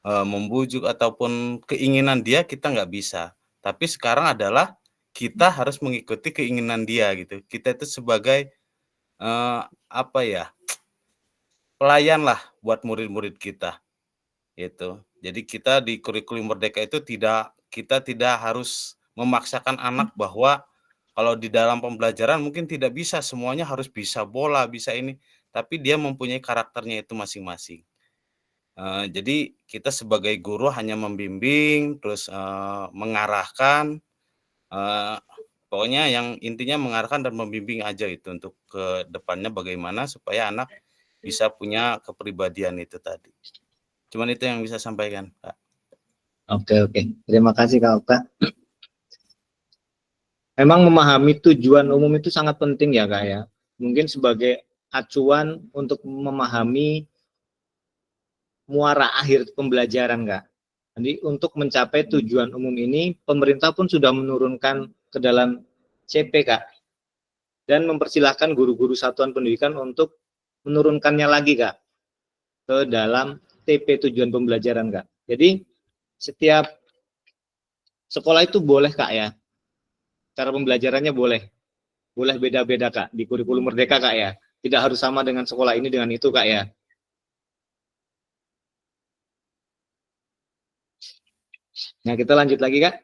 membujuk ataupun keinginan dia kita nggak bisa. Tapi sekarang adalah kita harus mengikuti keinginan dia gitu. Kita itu sebagai pelayan lah buat murid-murid kita. Itu. Jadi kita di kurikulum merdeka itu kita tidak harus memaksakan anak bahwa kalau di dalam pembelajaran mungkin tidak bisa semuanya harus bisa bola, bisa ini, tapi dia mempunyai karakternya itu masing-masing. Jadi kita sebagai guru hanya membimbing, terus mengarahkan, pokoknya yang intinya mengarahkan dan membimbing aja itu untuk ke depannya bagaimana supaya anak bisa punya kepribadian itu tadi. Cuman itu yang bisa sampaikan, Kak. Oke. Terima kasih Kak Okta. Memang memahami tujuan umum itu sangat penting ya Kak ya. Mungkin sebagai acuan untuk memahami muara akhir pembelajaran Kak. Jadi untuk mencapai tujuan umum ini, pemerintah pun sudah menurunkan ke dalam CP Kak. Dan mempersilahkan guru-guru satuan pendidikan untuk menurunkannya lagi Kak. Ke dalam TP tujuan pembelajaran Kak. Jadi setiap sekolah itu boleh Kak ya. Cara pembelajarannya boleh beda-beda Kak di kurikulum merdeka Kak ya. Tidak harus sama dengan sekolah ini dengan itu Kak ya. Nah kita lanjut lagi Kak.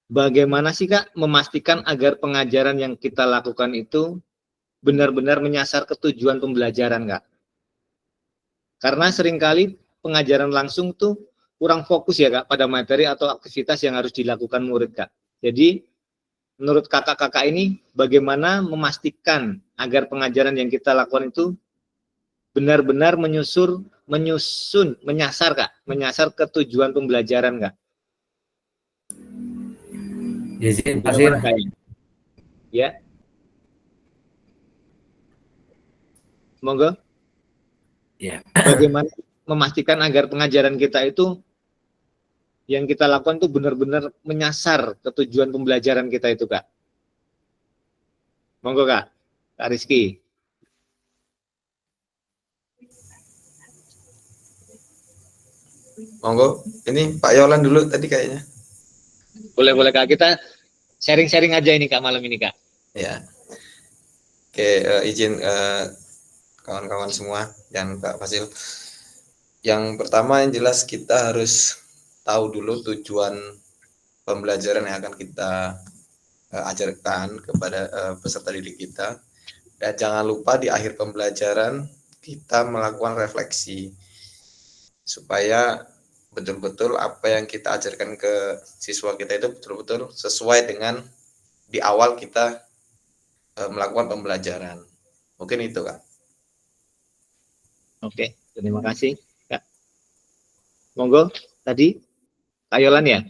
Bagaimana sih Kak memastikan agar pengajaran yang kita lakukan itu benar-benar menyasar ke tujuan pembelajaran Kak? Karena seringkali pengajaran langsung tuh kurang fokus ya Kak pada materi atau aktivitas yang harus dilakukan murid Kak. Jadi menurut kakak-kakak ini bagaimana memastikan agar pengajaran yang kita lakukan itu benar-benar menyasar Kak, menyasar ke tujuan pembelajaran Kak. Izin Fasil. Ya. Monggo. Ya. Bagaimana memastikan agar pengajaran kita itu yang kita lakukan itu benar-benar menyasar ke tujuan pembelajaran kita itu Kak. Monggo Kak Rizky. Monggo, ini Pak Yolan dulu tadi kayaknya. Boleh Kak, kita sharing-sharing aja ini Kak malam ini Kak. Ya. Oke, izin kawan-kawan semua dan Pak Fasil. Yang pertama yang jelas kita harus tahu dulu tujuan pembelajaran yang akan kita ajarkan kepada peserta didik kita. Dan jangan lupa di akhir pembelajaran kita melakukan refleksi supaya betul-betul apa yang kita ajarkan ke siswa kita itu betul-betul sesuai dengan di awal kita melakukan pembelajaran. Mungkin itu Kak. Oke, terima kasih Kak. Monggo tadi Kak Yolan ya.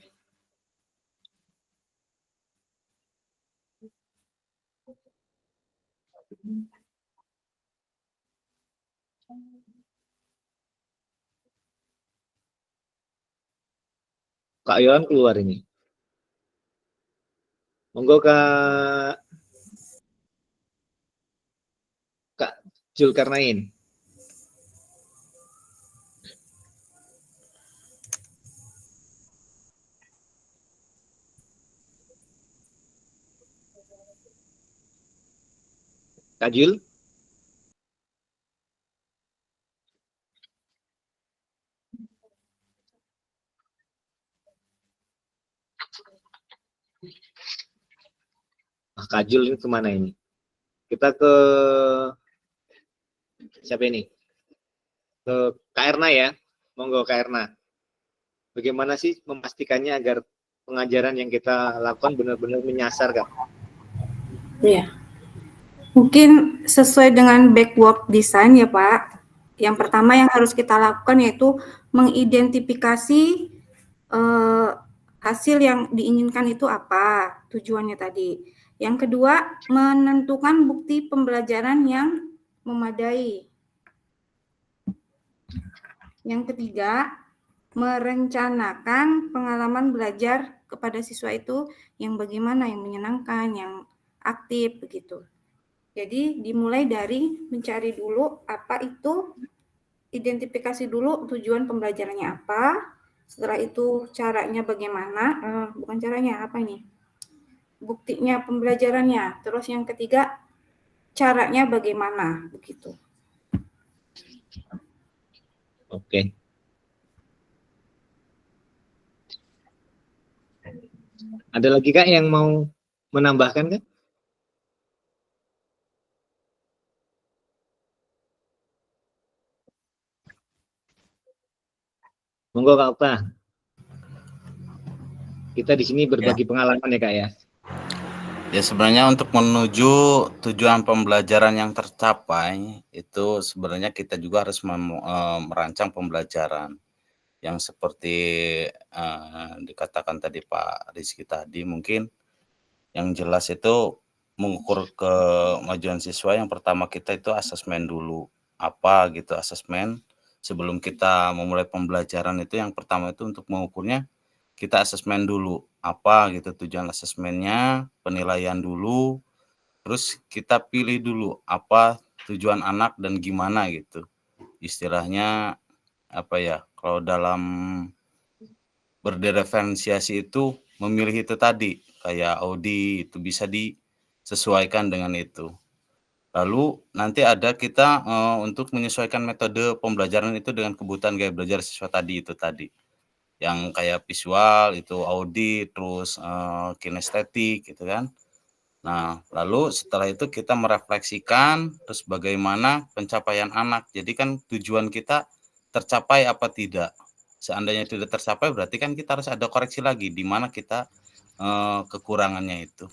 Kak Yolan keluar ini. Monggo Kak Zulkarnain. Kak Jul. Kak Jul ini kemana ini? Kita ke siapa ini? Ke Kak Erna ya. Monggo Kak Erna. Bagaimana sih memastikannya agar pengajaran yang kita lakukan benar-benar menyasar Kak? Iya. Mungkin sesuai dengan backward design ya Pak. Yang pertama yang harus kita lakukan yaitu mengidentifikasi hasil yang diinginkan itu apa, tujuannya tadi. Yang kedua, menentukan bukti pembelajaran yang memadai. Yang ketiga, merencanakan pengalaman belajar kepada siswa itu yang bagaimana, yang menyenangkan, yang aktif begitu. Jadi dimulai dari mencari dulu apa itu, identifikasi dulu tujuan pembelajarannya apa, setelah itu caranya bagaimana, bukan caranya, apa ini? Buktinya pembelajarannya, terus yang ketiga caranya bagaimana begitu. Oke. Ada lagi Kak yang mau menambahkan Kak? Monggo Kak Okta. Kita di sini berbagi pengalaman ya Kak ya. Ya sebenarnya untuk menuju tujuan pembelajaran yang tercapai itu sebenarnya kita juga harus merancang pembelajaran yang seperti dikatakan tadi Pak Rizky tadi, mungkin yang jelas itu mengukur kemajuan siswa. Yang pertama kita itu asesmen dulu, apa gitu asesmen sebelum kita memulai pembelajaran. Itu yang pertama itu untuk mengukurnya kita asesmen dulu, apa gitu tujuan asesmennya, penilaian dulu, terus kita pilih dulu apa tujuan anak dan gimana gitu. Istilahnya apa ya, kalau dalam berdiferensiasi itu memilih itu tadi, kayak Audi itu bisa disesuaikan dengan itu. Lalu nanti ada kita untuk menyesuaikan metode pembelajaran itu dengan kebutuhan gaya belajar siswa tadi itu tadi. Yang kayak visual itu audit, terus kinestetik gitu kan. Nah, lalu setelah itu kita merefleksikan terus bagaimana pencapaian anak. Jadi kan tujuan kita tercapai apa tidak. Seandainya tidak tercapai berarti kan kita harus ada koreksi lagi di mana kita kekurangannya itu.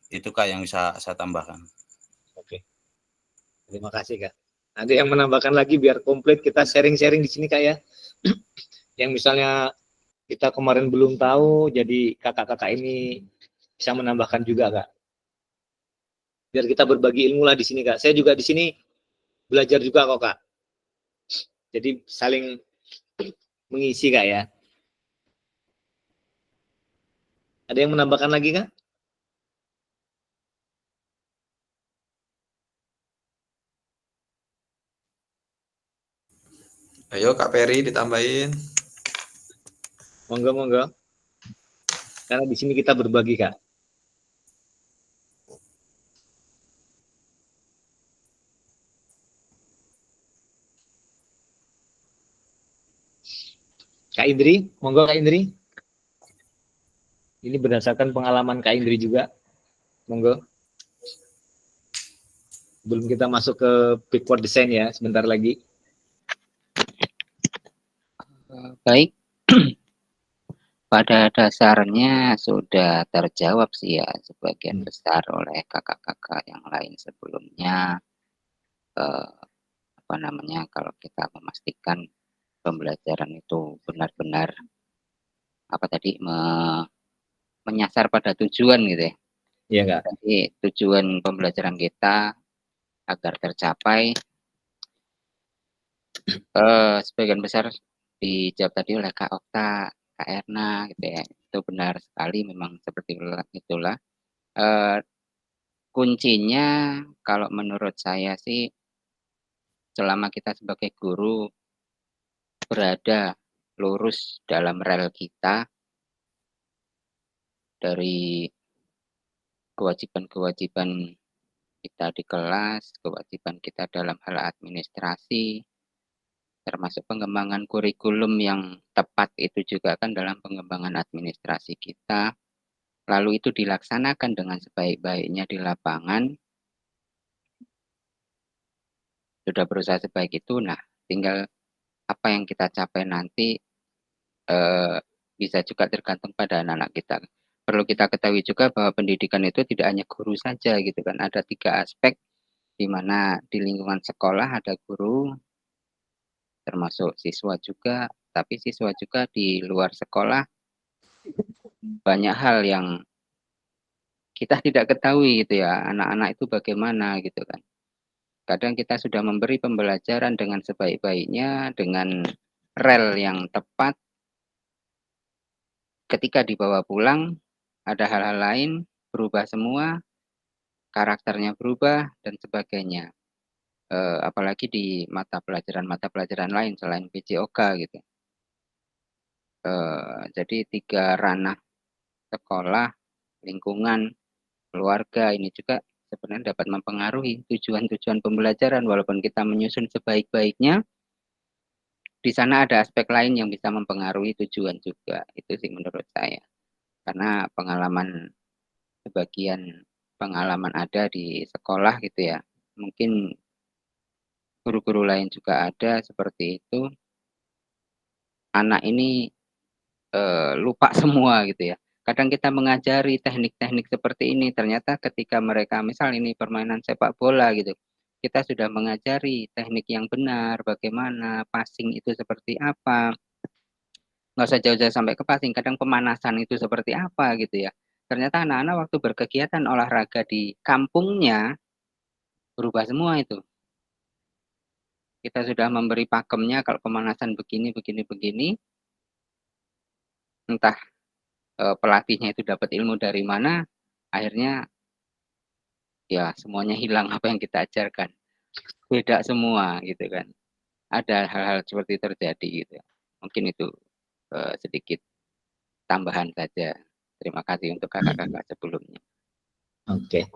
Itu Kak yang bisa saya tambahkan. Oke. Terima kasih Kak. Ada yang menambahkan lagi biar komplit kita sharing-sharing di sini Kak ya. Yang misalnya kita kemarin belum tahu, jadi kakak-kakak ini bisa menambahkan juga Kak. Biar kita berbagi ilmu lah di sini Kak. Saya juga di sini belajar juga kok Kak. Jadi saling mengisi Kak ya. Ada yang menambahkan lagi Kak? Ayo Kak Peri ditambahin. Monggo. Karena di sini kita berbagi Kak. Kak Indri, monggo Kak Indri. Ini berdasarkan pengalaman Kak Indri juga. Monggo. Belum kita masuk ke backward design ya, sebentar lagi. Baik. Pada dasarnya sudah terjawab sih ya sebagian besar oleh kakak-kakak yang lain sebelumnya. Apa namanya, kalau kita memastikan pembelajaran itu benar-benar apa tadi menyasar pada tujuan gitu ya. Iya Kak. Jadi tujuan pembelajaran kita agar tercapai sebagian besar dijawab tadi oleh Kak Okta, Kak Erna gitu ya. Itu benar sekali memang seperti itulah. Kuncinya kalau menurut saya sih selama kita sebagai guru berada lurus dalam rel kita dari kewajiban-kewajiban kita di kelas, kewajiban kita dalam hal administrasi, termasuk pengembangan kurikulum yang tepat itu juga kan dalam pengembangan administrasi kita. Lalu itu dilaksanakan dengan sebaik-baiknya di lapangan. Sudah berusaha sebaik itu, nah tinggal apa yang kita capai nanti bisa juga tergantung pada anak-anak kita. Perlu kita ketahui juga bahwa pendidikan itu tidak hanya guru saja gitu kan. Ada 3 aspek di mana di lingkungan sekolah ada guru, termasuk siswa juga, tapi siswa juga di luar sekolah banyak hal yang kita tidak ketahui gitu ya, anak-anak itu bagaimana gitu kan. Kadang kita sudah memberi pembelajaran dengan sebaik-baiknya, dengan rel yang tepat, ketika dibawa pulang ada hal-hal lain berubah semua, karakternya berubah dan sebagainya. Apalagi di mata pelajaran lain selain PJOK gitu. Jadi 3 ranah sekolah, lingkungan, keluarga ini juga sebenarnya dapat mempengaruhi tujuan-tujuan pembelajaran walaupun kita menyusun sebaik-baiknya. Di sana ada aspek lain yang bisa mempengaruhi tujuan juga. Itu sih menurut saya. Karena sebagian pengalaman ada di sekolah gitu ya. Mungkin guru-guru lain juga ada seperti itu. Anak ini lupa semua gitu ya. Kadang kita mengajari teknik-teknik seperti ini, ternyata ketika mereka misal ini permainan sepak bola gitu, kita sudah mengajari teknik yang benar, bagaimana passing itu seperti apa. Nggak usah jauh-jauh sampai ke passing, kadang pemanasan itu seperti apa gitu ya. Ternyata anak-anak waktu berkegiatan olahraga di kampungnya berubah semua itu. Kita sudah memberi pakemnya kalau pemanasan begini, entah pelatihnya itu dapat ilmu dari mana, akhirnya ya semuanya hilang apa yang kita ajarkan. Beda semua gitu kan. Ada hal-hal seperti terjadi gitu. Mungkin itu sedikit tambahan saja. Terima kasih untuk kakak-kakak sebelumnya. Oke.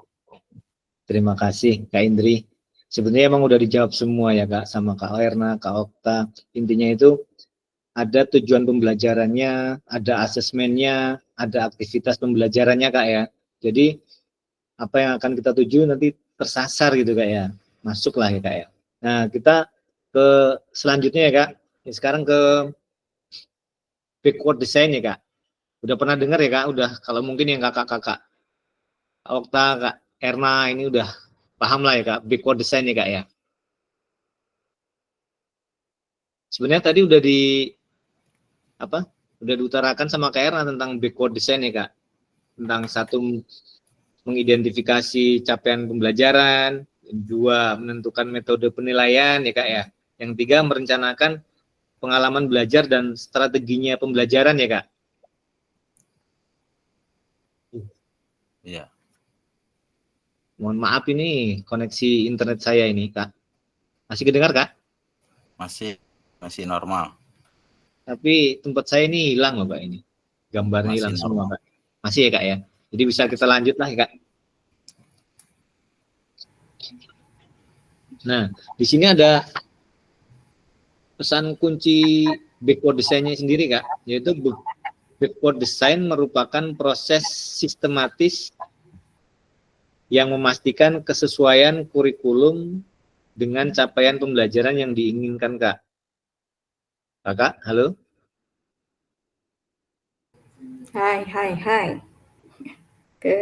Terima kasih Kak Indri. Sebenarnya emang udah dijawab semua ya Kak, sama Kak Erna, Kak Okta. Intinya itu ada tujuan pembelajarannya, ada asesmennya, ada aktivitas pembelajarannya Kak ya. Jadi apa yang akan kita tuju nanti tersasar gitu Kak ya. Masuklah ya Kak ya. Nah kita ke selanjutnya ya Kak. Ini sekarang ke backward design ya Kak. Udah pernah dengar ya Kak? Udah, kalau mungkin yang kakak-kakak Okta, Kak Erna ini udah paham lah ya Kak, backward design ya Kak ya. Sebenarnya tadi udah udah diutarakan sama Kak Erna tentang backward design ya Kak. Tentang satu, mengidentifikasi capaian pembelajaran, dua, menentukan metode penilaian ya Kak ya. Yang tiga, merencanakan pengalaman belajar dan strateginya pembelajaran ya Kak. Iya. Mohon maaf ini koneksi internet saya ini Kak. Masih kedengar Kak? Masih normal. Tapi tempat saya ini hilang loh Kak ini. Gambarnya Masih hilang semua normal. Kak. Masih ya Kak ya? Jadi bisa kita lanjut lah ya Kak. Nah, di sini ada pesan kunci backward design-nya sendiri Kak, yaitu backward design merupakan proses sistematis yang memastikan kesesuaian kurikulum dengan capaian pembelajaran yang diinginkan Kak. Kakak, halo? Hai.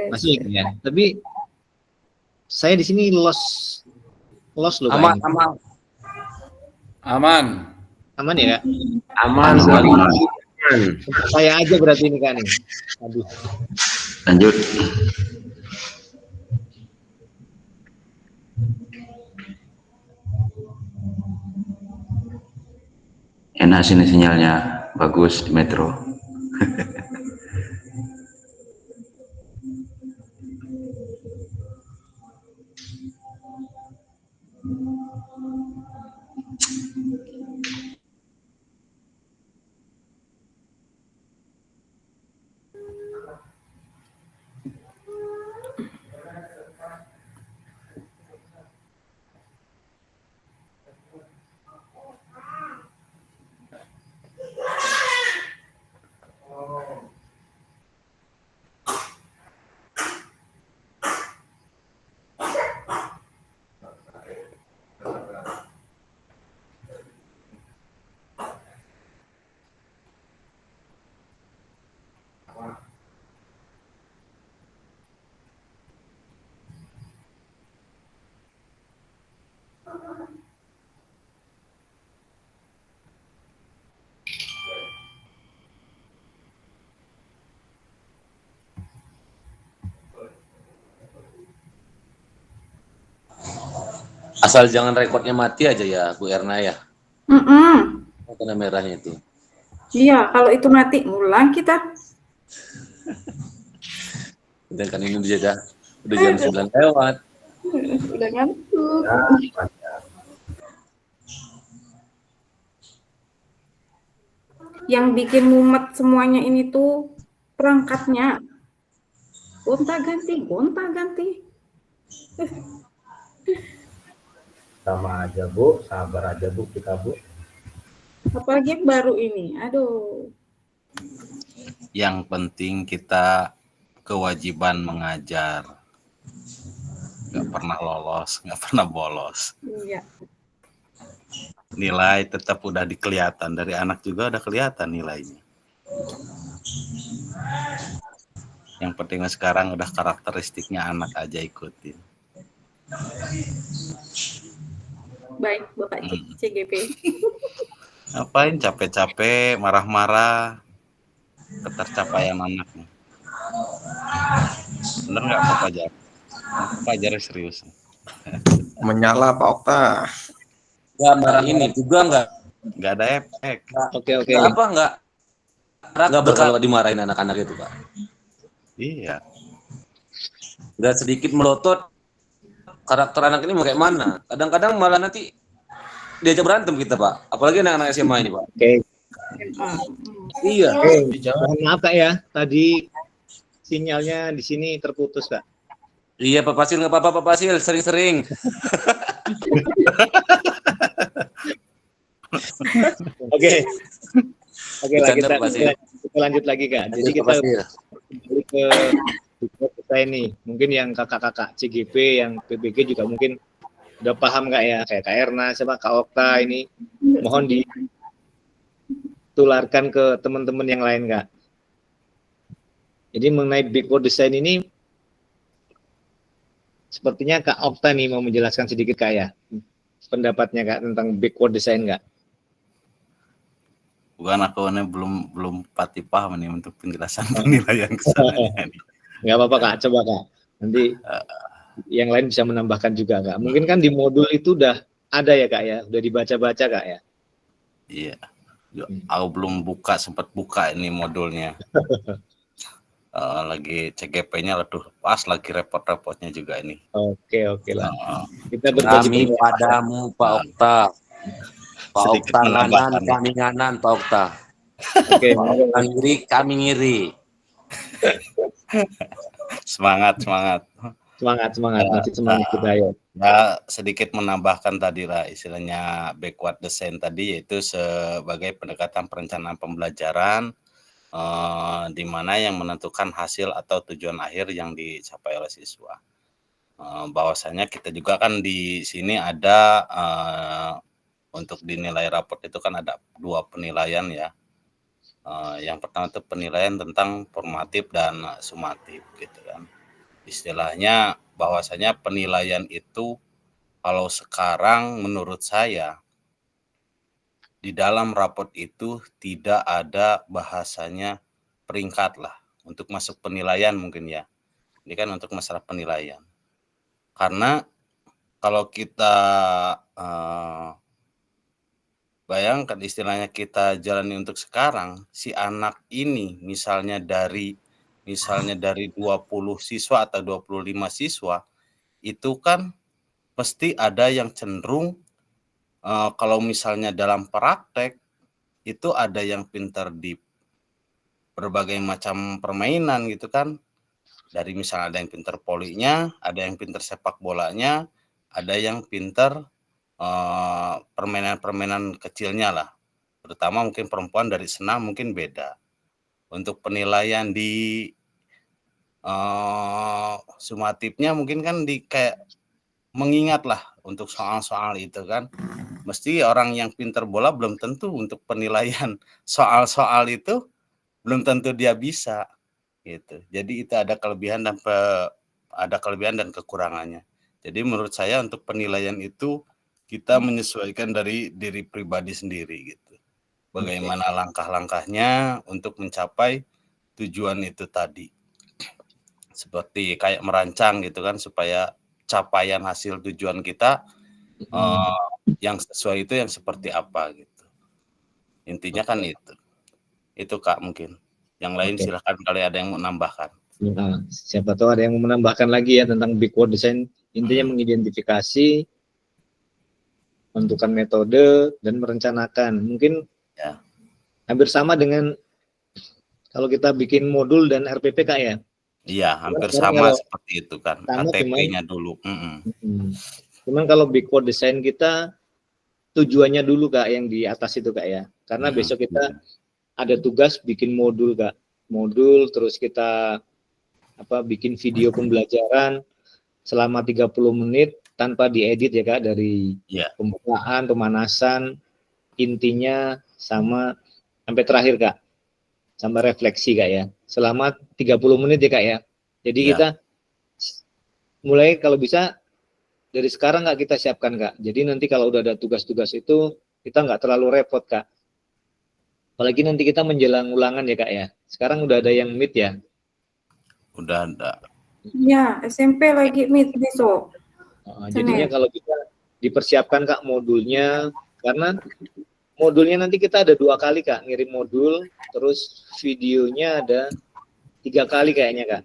Masih ya, tapi saya di sini lost loh Kak. Aman ya Kak? Aman. Saya aja berarti ini Kak nih. Aduh. Lanjut. Enak sini sinyalnya, bagus di Metro. Asal jangan rekodnya mati aja ya, Bu Erna ya. Warna merahnya itu. Iya, kalau itu mati ngulang kita. Dan kan ini udah jam 9 lewat. Udah ngantuk. Yang bikin mumet semuanya ini tuh perangkatnya. Gonta-ganti. Sama aja Bu, sabar aja Bu kita Bu. Apalagi yang baru ini, aduh. Yang penting kita kewajiban mengajar. Nggak pernah lolos, nggak pernah bolos. Iya. Nilai tetap udah kelihatan, dari anak juga udah kelihatan nilainya. Yang penting sekarang udah karakteristiknya anak aja ikutin. Baik, Bapak CGP. Ngapain capek-capek, marah-marah, ketercapaian anaknya. Bener nggak Pak Fajar? Pak Fajar serius. Menyala Pak Okta. Nggak marah ini juga nggak ada efek. Oke. Nggak berkala dimarahin anak-anak itu Pak. Iya. Nggak sedikit melotot. Karakter anak ini mau kayak mana? Kadang-kadang malah nanti diajak berantem kita Pak. Apalagi anak-anak SMA ini Pak. Oke. Iya. Mohon maaf Kak ya, tadi sinyalnya di sini terputus Kak. Iya Pak Pasil, nggak apa-apa Pak Pasil, sering-sering. Oke lah kita lanjut lagi Kak. Jadi kita kembali ke kita ini, mungkin yang kakak-kakak CGP, yang PBG juga mungkin Udah paham Kak ya? Kayak Kak Erna, siapa Kak Okta ini. Mohon ditularkan ke teman-teman yang lain Kak. Jadi mengenai backward design ini, sepertinya Kak Okta nih mau menjelaskan sedikit Kak ya. Pendapatnya Kak tentang backward design Kak. Bukan, aku ini belum pati paham nih untuk penjelasan penilaian kesananya nih. Nggak apa-apa Kak, coba Kak. Nanti yang lain bisa menambahkan juga Kak. Mungkin kan di modul itu udah ada ya Kak ya, udah dibaca-baca Kak ya. Iya, aku belum sempat buka ini modulnya. Lagi CGP-nya, aduh pas lagi repot-repotnya juga ini. Oke lah. Kita kami padamu Pak Okta. Pak Okta nganan, kami nganan Pak Okta. Oke. Pak Okta ngiri, kami ngiri. Semangat. Masih semangat kita ya. Ya, sedikit menambahkan tadi lah istilahnya backward design tadi, yaitu sebagai pendekatan perencanaan pembelajaran di mana yang menentukan hasil atau tujuan akhir yang dicapai oleh siswa. Bahwasanya kita juga kan di sini ada untuk dinilai raport itu kan ada 2 penilaian ya. Yang pertama itu penilaian tentang formatif dan sumatif gitu kan. Istilahnya bahwasanya penilaian itu kalau sekarang menurut saya di dalam raport itu tidak ada bahasanya peringkat lah untuk masuk penilaian mungkin ya. Ini kan untuk masalah penilaian. Karena kalau kita bayangkan istilahnya kita jalani untuk sekarang, si anak ini misalnya dari 20 siswa atau 25 siswa, itu kan pasti ada yang cenderung kalau misalnya dalam praktek itu ada yang pintar di berbagai macam permainan gitu kan. Dari misalnya ada yang pintar polinya, ada yang pintar sepak bolanya, ada yang pintar permainan-permainan kecilnya lah. Terutama mungkin perempuan dari senam mungkin beda. Untuk penilaian di sumatifnya mungkin kan kayak mengingat lah untuk soal-soal itu kan. Mesti orang yang pintar bola belum tentu untuk penilaian soal-soal itu belum tentu dia bisa gitu. Jadi itu ada kelebihan dan kekurangannya. Jadi menurut saya untuk penilaian itu kita menyesuaikan dari diri pribadi sendiri gitu. Bagaimana langkah-langkahnya untuk mencapai tujuan itu tadi. Seperti kayak merancang gitu kan, supaya capaian hasil tujuan kita yang sesuai itu yang seperti apa gitu. Intinya kan itu. Itu Kak mungkin. Yang lain silahkan kalau ada yang mau menambahkan. Nah, siapa tahu ada yang mau menambahkan lagi ya tentang backward design. Intinya mengidentifikasi, menentukan metode, dan merencanakan. Mungkin ya hampir sama dengan kalau kita bikin modul dan RPP Kak ya? Iya, hampir sama seperti itu kan. ATP-nya dulu. Cuman kalau backward design kita tujuannya dulu Kak yang di atas itu Kak ya. Karena besok kita ada tugas bikin modul Kak. Modul terus kita bikin video pembelajaran selama 30 menit tanpa diedit ya Kak, dari pembukaan, pemanasan, intinya sampai terakhir Kak. Sampai refleksi Kak ya. Selama 30 menit ya Kak ya. Jadi kita mulai kalau bisa dari sekarang Kak kita siapkan Kak. Jadi nanti kalau udah ada tugas-tugas itu kita nggak terlalu repot Kak. Apalagi nanti kita menjelang ulangan ya Kak ya. Sekarang udah ada yang meet ya. Udah ada. Ya, SMP lagi meet besok. Jadinya kalau kita dipersiapkan Kak modulnya, karena modulnya nanti kita ada 2 kali Kak ngirim modul, terus videonya ada 3 kali kayaknya Kak.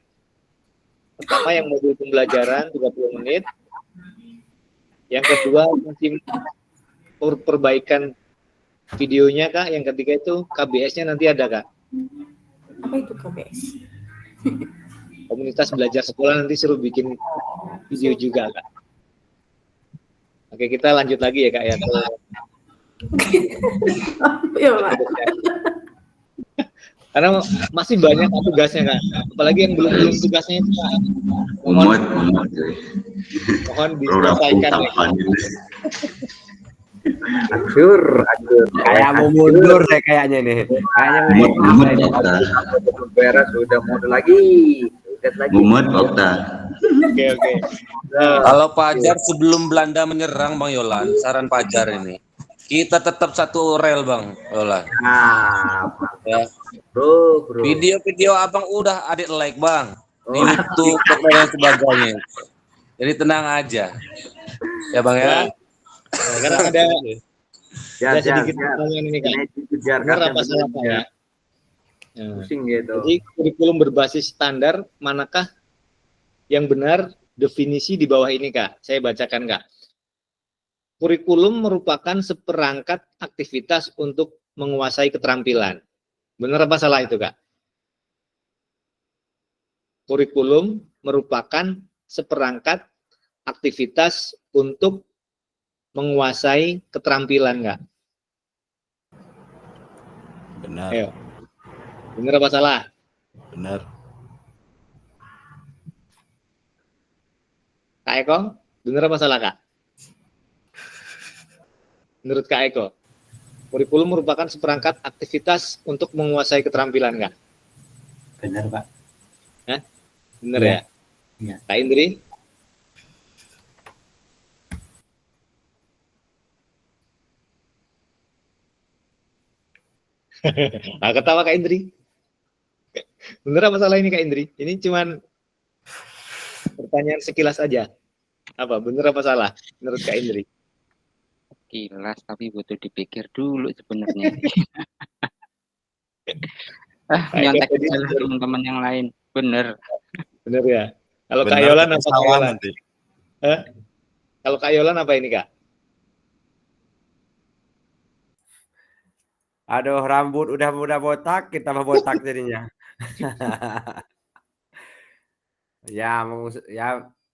Pertama yang modul pembelajaran 30 menit, yang kedua mungkin perbaikan videonya Kak, yang ketiga itu KBS-nya nanti ada Kak. Apa itu KBS? Komunitas belajar sekolah nanti suruh bikin video juga Kak. Oke, kita lanjut lagi ya Kak ya. Karena masih banyak tugasnya Kak. Apalagi yang belum tugasnya itu Kak. Mohon Program diselesaikan. kampanye. Akur. Kayak mau mundur saya kayaknya nih. Kayaknya Mumet Okta. beres sudah mundur lagi. Mumet Okta. Oke. Kalau Pajar sebelum Belanda menyerang Bang Yolan, saran Pajar ini. Kita tetap satu rel Bang Yolan. Ya. Bro. Video-video Abang udah adik like Bang. Di YouTube dan sebagainya. Jadi tenang aja. Ya Bang ya. Sekarang ada sedikit pertanyaan ini Kak. Benar apa salah Pak ya? Pusing gitu. Jadi kurikulum berbasis standar manakah yang benar? Definisi di bawah ini Kak. Saya bacakan Kak. Kurikulum merupakan seperangkat aktivitas untuk menguasai keterampilan. Benar apa salah itu Kak? Kurikulum merupakan seperangkat aktivitas untuk menguasai keterampilan Kak? Benar. Ayo. Benar apa salah? Benar. Kak Eko, benar apa salah Kak? Menurut Kak Eko, kurikulum merupakan seperangkat aktivitas untuk menguasai keterampilan Kak? Benar Pak. Hah? Benar ya? Iya. Kak Indri? Nah, ketawa Kak Indri. Bener apa salah ini Kak Indri? Ini cuman pertanyaan sekilas aja. Apa bener apa salah menurut Kak Indri? Kilas tapi butuh dipikir dulu sebenarnya. Nyontek aja lah teman-teman yang lain. Bener. Bener ya. Kalau Kak Benar, Yolan tapi apa Kak salah Yolan? nanti. Kalau Kak Yolan apa ini Kak? Aduh, rambut udah botak, kita mau botak jadinya. Ya,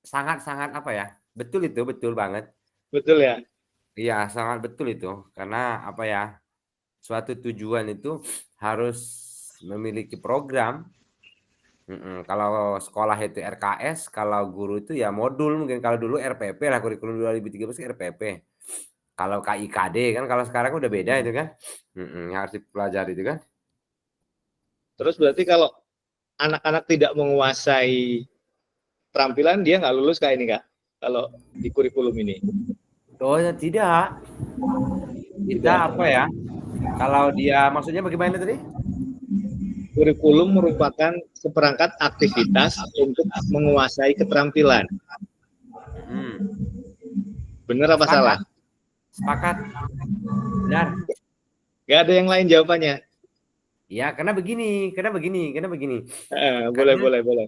sangat apa ya? Betul itu, betul banget. Betul ya. Iya, sangat betul itu. Karena apa ya? Suatu tujuan itu harus memiliki program. Kalau sekolah itu RKS, kalau guru itu ya modul, mungkin kalau dulu RPP lah, kurikulum 2013 RPP. Kalau KIKD kan, kalau sekarang udah beda itu kan, harus dipelajari itu kan. Terus berarti kalau anak-anak tidak menguasai keterampilan, dia nggak lulus kayak ini Kak? Kalau di kurikulum ini? Oh ya tidak. Kita apa ya? Kalau dia maksudnya bagaimana tadi? Kurikulum merupakan seperangkat aktivitas untuk menguasai keterampilan. Benar apa salah? Sepakat. Benar. Gak ada yang lain jawabannya. Ya, karena begini. Boleh.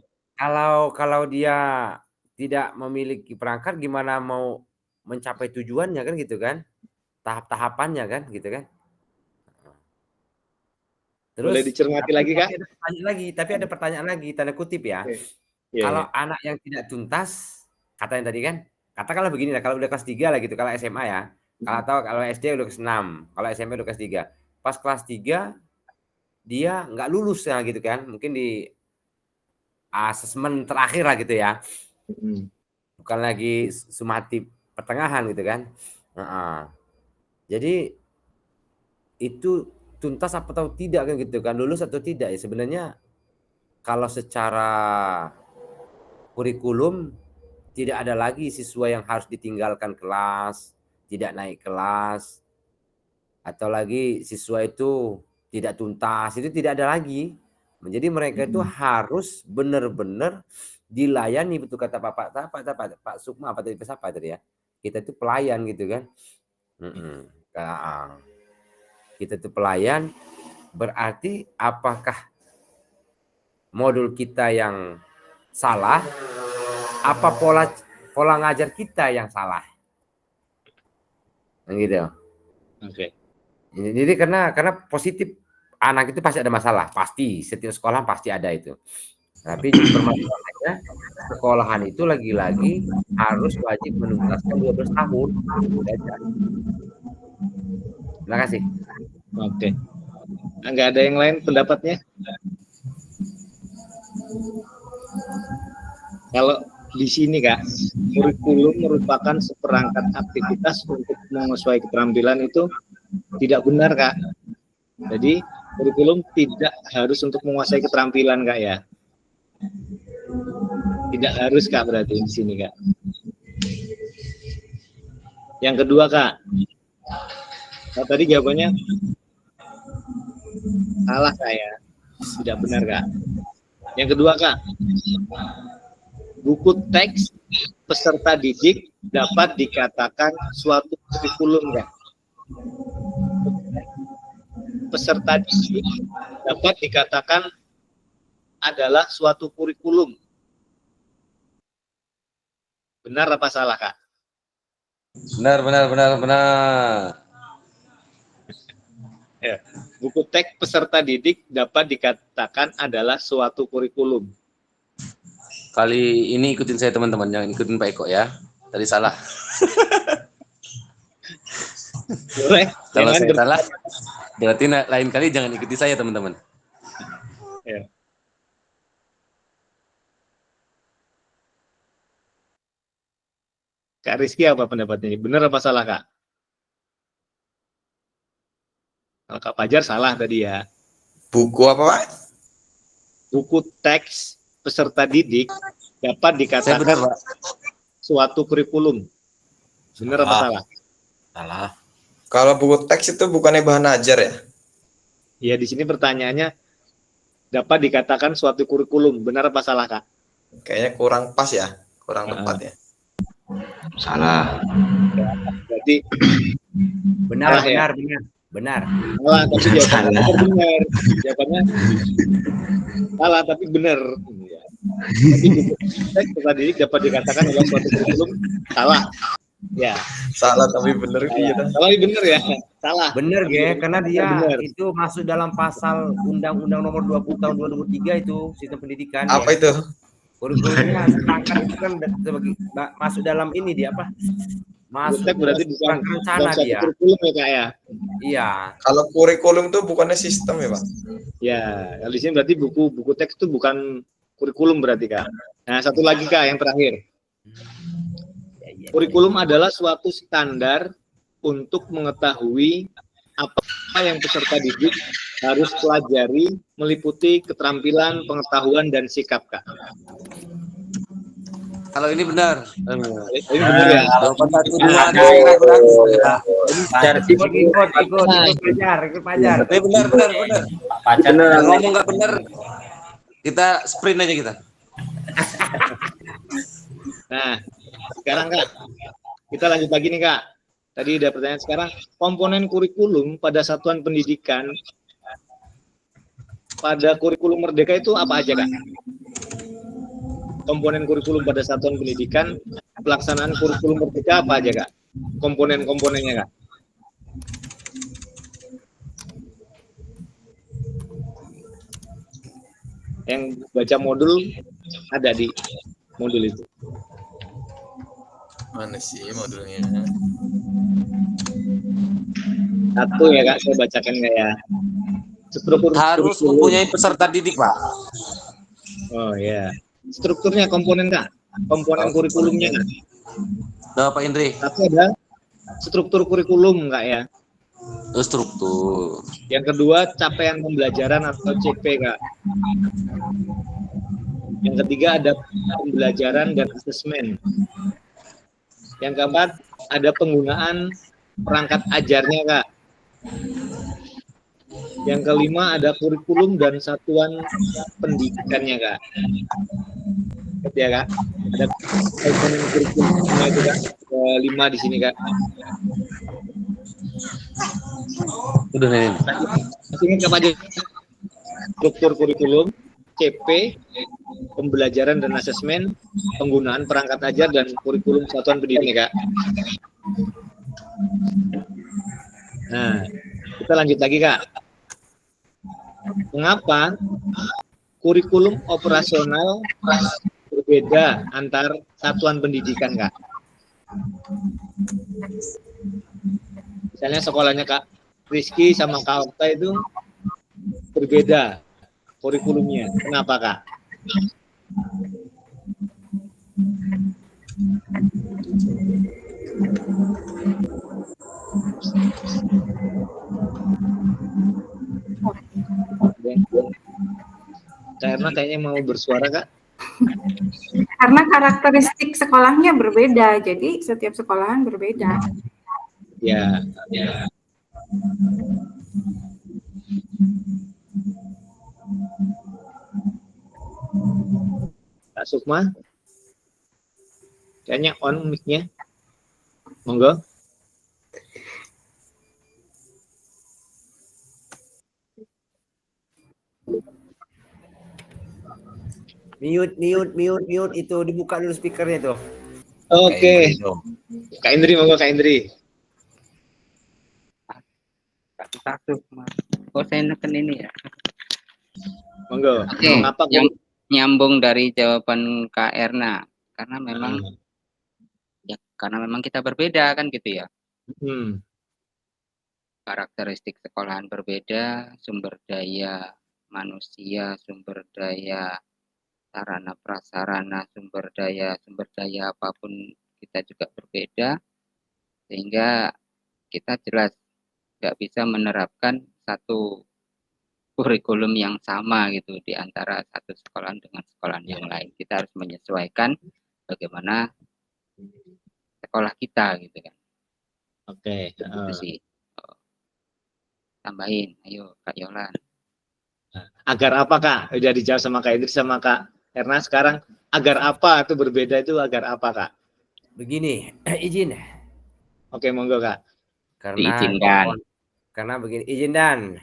Kalau dia tidak memiliki perangkat, gimana mau mencapai tujuannya kan gitu kan? Tahap-tahapannya kan gitu kan? Terus boleh dicermati lagi Kak? Tapi ada pertanyaan lagi, tanda kutip ya. Kalau anak yang tidak tuntas, kata yang tadi kan, katakanlah begini lah, kalau udah kelas 3 lah gitu, kalau SMA ya. Kalau SD udah kelas 6, kalau SMP udah kelas 3. Pas kelas 3 dia nggak lulus ya gitu kan, mungkin di asesmen terakhir lah gitu ya. Bukan lagi sumatif pertengahan gitu kan. Jadi itu tuntas apa atau tidak kan gitu kan, lulus atau tidak ya sebenarnya. Kalau secara kurikulum tidak ada lagi siswa yang harus ditinggalkan kelas, tidak naik kelas, atau lagi siswa itu tidak tuntas, itu tidak ada lagi. Jadi mereka itu harus benar-benar dilayani, betul kata Pak Sukma apa tadi ya, kita itu pelayan gitu kan. Kita itu pelayan, berarti apakah modul kita yang salah, apa pola ngajar kita yang salah, gitu. Oke. Jadi karena positif, anak itu pasti ada masalah, pasti setiap sekolah pasti ada itu. Tapi permasalahannya sekolahan itu lagi-lagi harus wajib menuntaskan 12 tahun. Terima kasih. Oke. Nggak ada yang lain pendapatnya? di sini Kak, kurikulum merupakan seperangkat aktivitas untuk menyesuaikan keterampilan itu tidak benar Kak. Jadi kurikulum tidak harus untuk menguasai keterampilan Kak ya. Tidak harus Kak berarti di sini Kak. Yang kedua Kak, tadi jawabannya salah Kak ya, tidak benar Kak. Yang kedua Kak, buku teks peserta didik dapat dikatakan suatu kurikulum Kak. Peserta didik dapat dikatakan adalah suatu kurikulum. Benar apa salah Kak? Benar. Ya. Buku teks peserta didik dapat dikatakan adalah suatu kurikulum. Kali ini ikutin saya teman-teman, jangan ikutin Pak Eko ya. Tadi salah. Kalau saya salah, berarti lain kali jangan ikuti saya teman-teman. Ya. Kak Rizky apa pendapatnya? Benar apa salah Kak? Kalau Kak Fajar salah tadi ya. Buku apa Pak? Buku teks peserta didik dapat dikatakan benar, Pak. Suatu kurikulum. Benar apa salah? Salah. Kalau buku teks itu bukannya bahan ajar ya? Ya di sini pertanyaannya dapat dikatakan suatu kurikulum. Benar apa salah Kak? Kayaknya kurang pas ya, kurang tepat ya. Salah. Berarti Benar, salah, ya? benar. Salah, tapi jawabannya benar. Jawabannya salah, tapi benar. Ya. Tapi buku teks peserta didik dapat dikatakan adalah suatu kurikulum. Salah. Ya. Salah tapi benar iya. Salah tapi benar ya. Salah. Benar ya, karena dia bener. itu masuk dalam pasal Undang-Undang Nomor 20 Tahun 2003 itu sistem pendidikan. Apa ya. itu? Kurikulumnya sepakat itu kan sebagai masuk dalam ini dia apa? Masuk berarti bukan rencana dia. Kurikulum ya Kak ya. Iya. Kalau kurikulum itu bukannya sistem ya Pak? Ya, kalau di sini berarti buku teks itu bukan kurikulum berarti Kak. Nah, satu lagi Kak yang terakhir. Kurikulum adalah suatu standar untuk mengetahui apa yang peserta didik harus pelajari meliputi keterampilan, pengetahuan, dan sikap Kak. Kalau ini benar. Ini benar ya. Jawaban 1, 2, 3 ikut Fajar. Ini benar. Yang ngomong nggak benar, kita sprint aja kita. Nah, sekarang Kak, kita lanjut lagi nih Kak. Tadi ada pertanyaan sekarang, komponen kurikulum pada satuan pendidikan pada kurikulum Merdeka itu apa aja Kak? Komponen kurikulum pada satuan pendidikan, pelaksanaan kurikulum Merdeka apa aja Kak? Komponen-komponennya Kak? Yang baca modul ada di modul itu. Mana sih modulnya? Satu ya Kak, saya bacakan nggak ya? Struktur Harus kurikulum. mempunyai peserta didik Pak. Oh ya, strukturnya komponen Kak, komponen kurikulumnya Kak. Nah, Pak Indri. Satu ada struktur kurikulum Kak ya. Struktur. Yang kedua capaian pembelajaran atau CP Kak. Yang ketiga ada pembelajaran dan asesmen. Yang keempat ada penggunaan perangkat ajarnya Kak. Yang kelima ada kurikulum dan satuan pendidikannya Kak. Ya Kak, ada komponen kurikulumnya itu Kak. 5 di sini Kak. Udah nih. Masih ingat apa aja? Struktur kurikulum, CP, pembelajaran dan asesmen, penggunaan perangkat ajar dan kurikulum satuan pendidikan Kak. Nah, kita lanjut lagi Kak. Mengapa kurikulum operasional berbeda antar satuan pendidikan Kak? Misalnya sekolahnya Kak Rizky sama Kak Okta itu berbeda kurikulumnya. Kenapa Kak? Karena kayaknya mau bersuara, Kak. Karena karakteristik sekolahnya berbeda, jadi setiap sekolahan berbeda. Ya. Kak Sukma, kayaknya on mic-nya. Monggo. Mute itu dibuka dulu speakernya tuh. Oke. Kak Indri, monggo Kak Indri. Satu. Oh, saya neken ini ya. Monggo. Oke, nyambung dari jawaban Kak Erna, karena memang karena memang kita berbeda kan gitu ya. Karakteristik sekolahan berbeda, sumber daya manusia, sumber daya sarana prasarana, sumber daya apapun kita juga berbeda, sehingga kita jelas nggak bisa menerapkan satu kurikulum yang sama gitu di antara satu sekolahan dengan sekolahan yang lain. Kita harus menyesuaikan bagaimana sekolah kita gitu kan. Oke. Itu sih. Tambahin, ayo Kak Yolan. Agar apa Kak? Udah dijawab sama Kak Idris sama Kak Erna. Sekarang agar apa itu berbeda itu agar apa Kak? Begini, izin. Oke, monggo Kak. Karena begini, izin dan.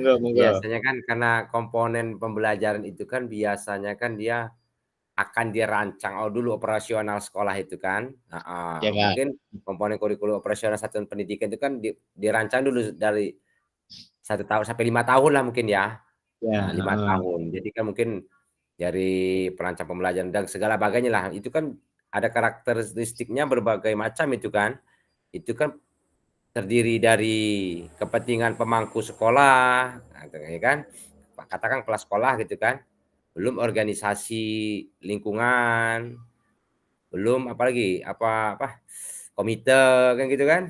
Monggo. Biasanya kan karena komponen pembelajaran itu kan biasanya kan dia akan dirancang dulu operasional sekolah itu kan. Mungkin komponen kurikulum operasional satuan pendidikan itu kan dirancang dulu dari 1 tahun sampai 5 tahun lah mungkin ya. 5 tahun. Jadi kan mungkin dari perancang pembelajaran dan segala bagainya lah. Itu kan ada karakteristiknya berbagai macam itu kan. Itu kan terdiri dari kepentingan pemangku sekolah, ya kan? Katakan kelas sekolah gitu kan. Belum organisasi lingkungan, belum apalagi komite kan gitu kan.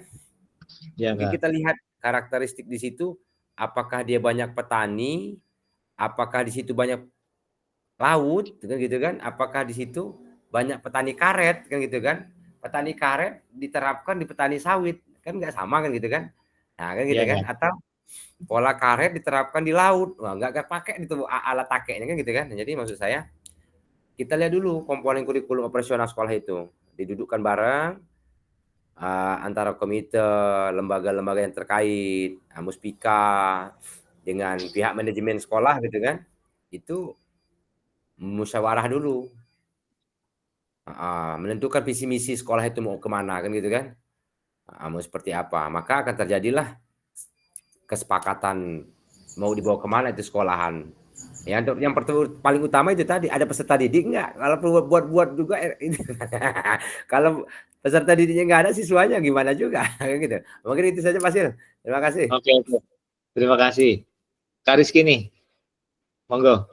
Kita lihat karakteristik di situ, apakah dia banyak petani, apakah di situ banyak laut kan gitu kan, apakah di situ banyak petani karet kan gitu kan. Petani karet diterapkan di petani sawit kan nggak sama kan gitu kan. Nah kan gitu kan. Atau pola karet diterapkan di laut, wah nggak pakai itu alat takeknya kan gitu kan. Jadi maksud saya kita lihat dulu komponen kurikulum operasional sekolah itu didudukkan bareng antara komite, lembaga-lembaga yang terkait, Muspika dengan pihak manajemen sekolah gitu kan. Itu musyawarah dulu, menentukan visi misi sekolah itu mau kemana kan gitu kan. Mau seperti apa, maka akan terjadilah kesepakatan mau dibawa kemana itu sekolahan. Yang paling utama itu tadi ada peserta didik nggak? Kalau buat juga kalau peserta didiknya nggak ada, siswanya gimana juga gitu. Mungkin itu saja Pak Sil. Terima kasih. Oke. Terima kasih. Kak Rizky nih, monggo.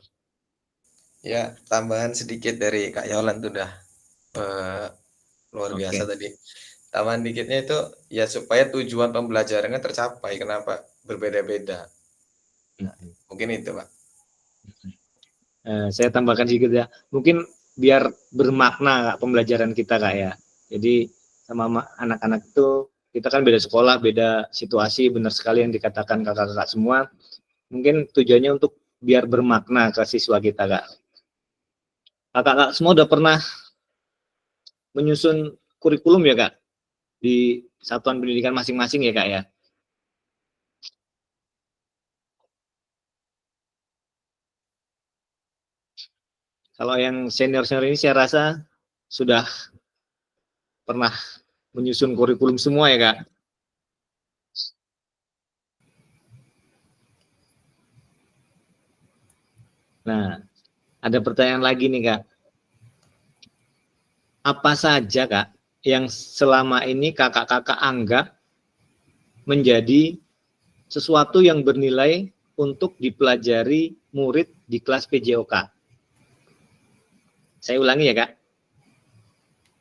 Ya, tambahan sedikit dari Kak Yolan itu udah luar biasa tadi. Tambahan dikitnya itu ya supaya tujuan pembelajarannya tercapai. Kenapa berbeda-beda? Nah, mungkin itu Pak. Saya tambahkan sedikit ya. Mungkin biar bermakna Kak, pembelajaran kita Kak ya. Jadi sama anak-anak itu kita kan beda sekolah, beda situasi, benar sekali yang dikatakan kakak-kakak semua. Mungkin tujuannya untuk biar bermakna ke siswa kita Kak. Kakak-kakak semua udah pernah menyusun kurikulum ya Kak? Di satuan pendidikan masing-masing ya Kak ya? Kalau yang senior-senior ini saya rasa sudah pernah menyusun kurikulum semua ya Kak? Nah, ada pertanyaan lagi nih Kak. Apa saja Kak yang selama ini kakak-kakak anggap menjadi sesuatu yang bernilai untuk dipelajari murid di kelas PJOK? Saya ulangi ya Kak.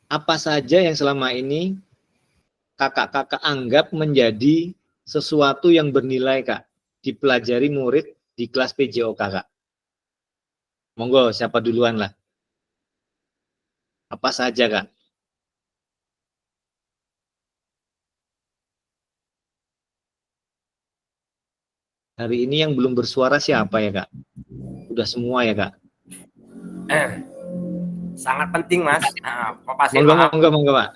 apa saja yang selama ini kakak-kakak anggap menjadi sesuatu yang bernilai, Kak, dipelajari murid di kelas PJOK, Kak? Monggo, siapa duluan lah. Apa saja, Kak? Hari ini yang belum bersuara siapa ya, Kak? Udah semua ya, Kak? Sangat penting, Mas. Nah, Pak Fasil, Monggo, maaf. monggo, Pak.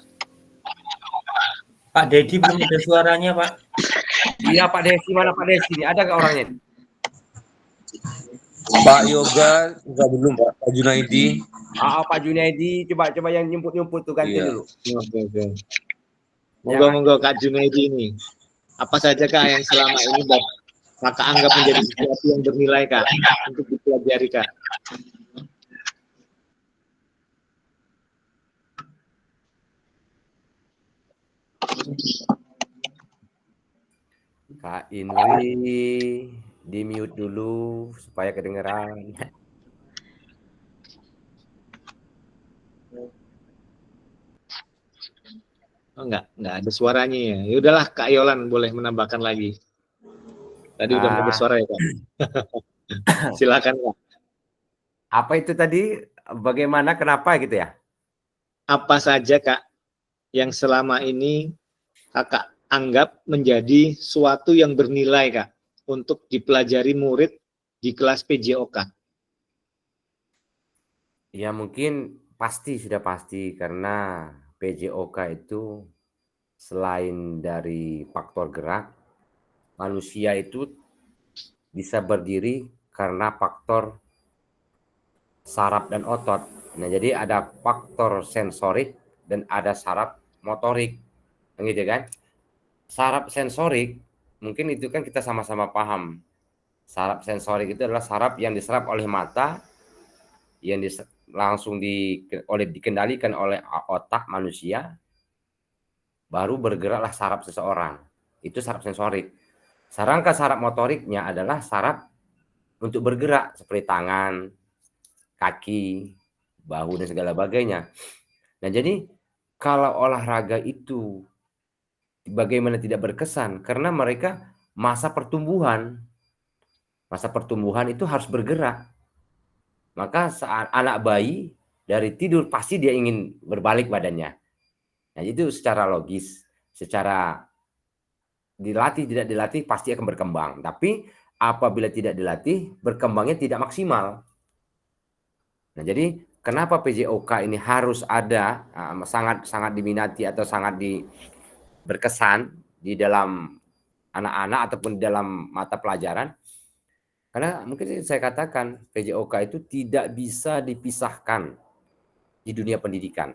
Pak Dedi belum ada suaranya, Pak. Iya, Pak Desi, mana Pak Desi? Ada nggak orangnya? Pak Yoga juga belum, Pak Junaidi. Pak Junaidi, coba yang nyumput tuh ganti dulu. Oke. Monggo, Kak Junaidi ini. Apa saja, Kak, yang selama ini Kakak anggap menjadi sesuatu yang bernilai, Kak, untuk dipelajari, Kak? Kak Inwi, di mute dulu supaya kedengeran. Oh, enggak ada suaranya ya. Ya udahlah, Kak Yolan boleh menambahkan lagi. Tadi udah mau bersuara ya, Kak. Silakan, Kak. Apa itu tadi? Bagaimana, kenapa gitu ya? Apa saja, Kak, yang selama ini Kakak anggap menjadi suatu yang bernilai, Kak, untuk dipelajari murid di kelas PJOK? Ya mungkin sudah pasti karena PJOK itu selain dari faktor gerak, manusia itu bisa berdiri karena faktor saraf dan otot. Nah, jadi ada faktor sensorik dan ada saraf motorik, gitu kan? Saraf sensorik mungkin itu kan kita sama-sama paham. Saraf sensorik itu adalah saraf yang diserap oleh mata, yang langsung dikendalikan oleh otak manusia, baru bergeraklah saraf seseorang. Itu saraf sensorik. Sedangkan saraf motoriknya adalah saraf untuk bergerak seperti tangan, kaki, bahu dan segala bagainya. Nah, jadi kalau olahraga itu bagaimana tidak berkesan karena mereka masa pertumbuhan itu harus bergerak. Maka saat anak bayi dari tidur pasti dia ingin berbalik badannya. Nah, itu secara logis, secara dilatih tidak dilatih pasti akan berkembang. Tapi apabila tidak dilatih, berkembangnya tidak maksimal. Nah, jadi kenapa PJOK ini harus ada, sangat diminati atau sangat berkesan di dalam anak-anak ataupun di dalam mata pelajaran? Karena mungkin saya katakan PJOK itu tidak bisa dipisahkan di dunia pendidikan.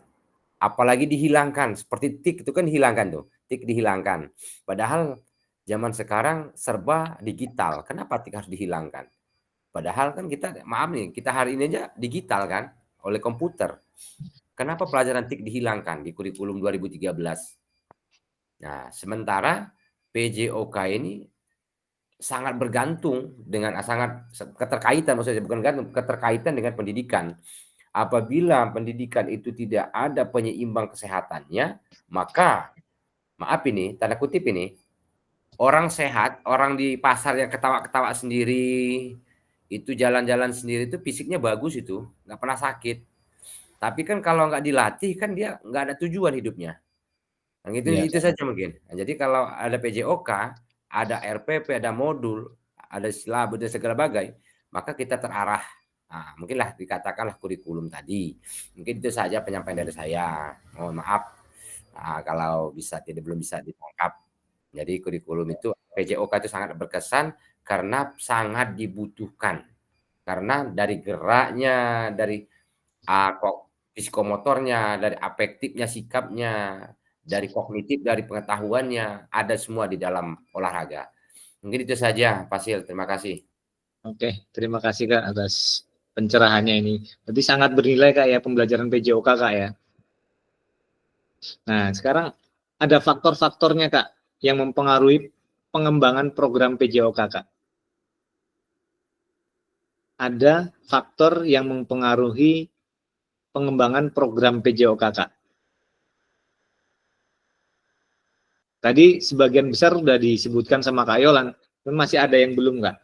Apalagi dihilangkan, seperti TIK itu kan dihilangkan tuh, TIK dihilangkan. Padahal zaman sekarang serba digital, kenapa TIK harus dihilangkan? Padahal kan kita, maaf nih, kita hari ini aja digital kan, oleh komputer. Kenapa pelajaran TIK dihilangkan di kurikulum 2013? Nah, sementara PJOK ini sangat bergantung dengan sangat keterkaitan, maksudnya bukan gantung, keterkaitan dengan pendidikan. Apabila pendidikan itu tidak ada penyeimbang kesehatannya, maka maaf ini, tanda kutip ini, orang sehat, orang di pasar yang ketawa-ketawa sendiri, itu jalan-jalan sendiri itu fisiknya bagus itu, nggak pernah sakit. Tapi kan kalau nggak dilatih kan dia nggak ada tujuan hidupnya. Nah, itu saja mungkin. Nah, jadi kalau ada PJOK, ada RPP, ada modul, ada silabus dan segala bagai, maka kita terarah. Nah, mungkinlah dikatakanlah kurikulum tadi. Mungkin itu saja penyampaian dari saya. Mohon maaf kalau belum bisa ditangkap. Jadi kurikulum itu PJOK itu sangat berkesan karena sangat dibutuhkan. Karena dari geraknya, dari psikomotornya, dari afektifnya, sikapnya, dari kognitif, dari pengetahuannya, ada semua di dalam olahraga. Mungkin itu saja, Fasil. Terima kasih. Oke, terima kasih, Kak, atas pencerahannya ini. Berarti sangat bernilai, Kak, ya, pembelajaran PJOK, Kak, ya. Nah, sekarang ada faktor-faktornya, Kak, yang mempengaruhi pengembangan program PJOK, Kak. Ada faktor yang mempengaruhi pengembangan program PJOK, Kak. Tadi sebagian besar udah disebutkan sama Kak Yolan, dan masih ada yang belum nggak?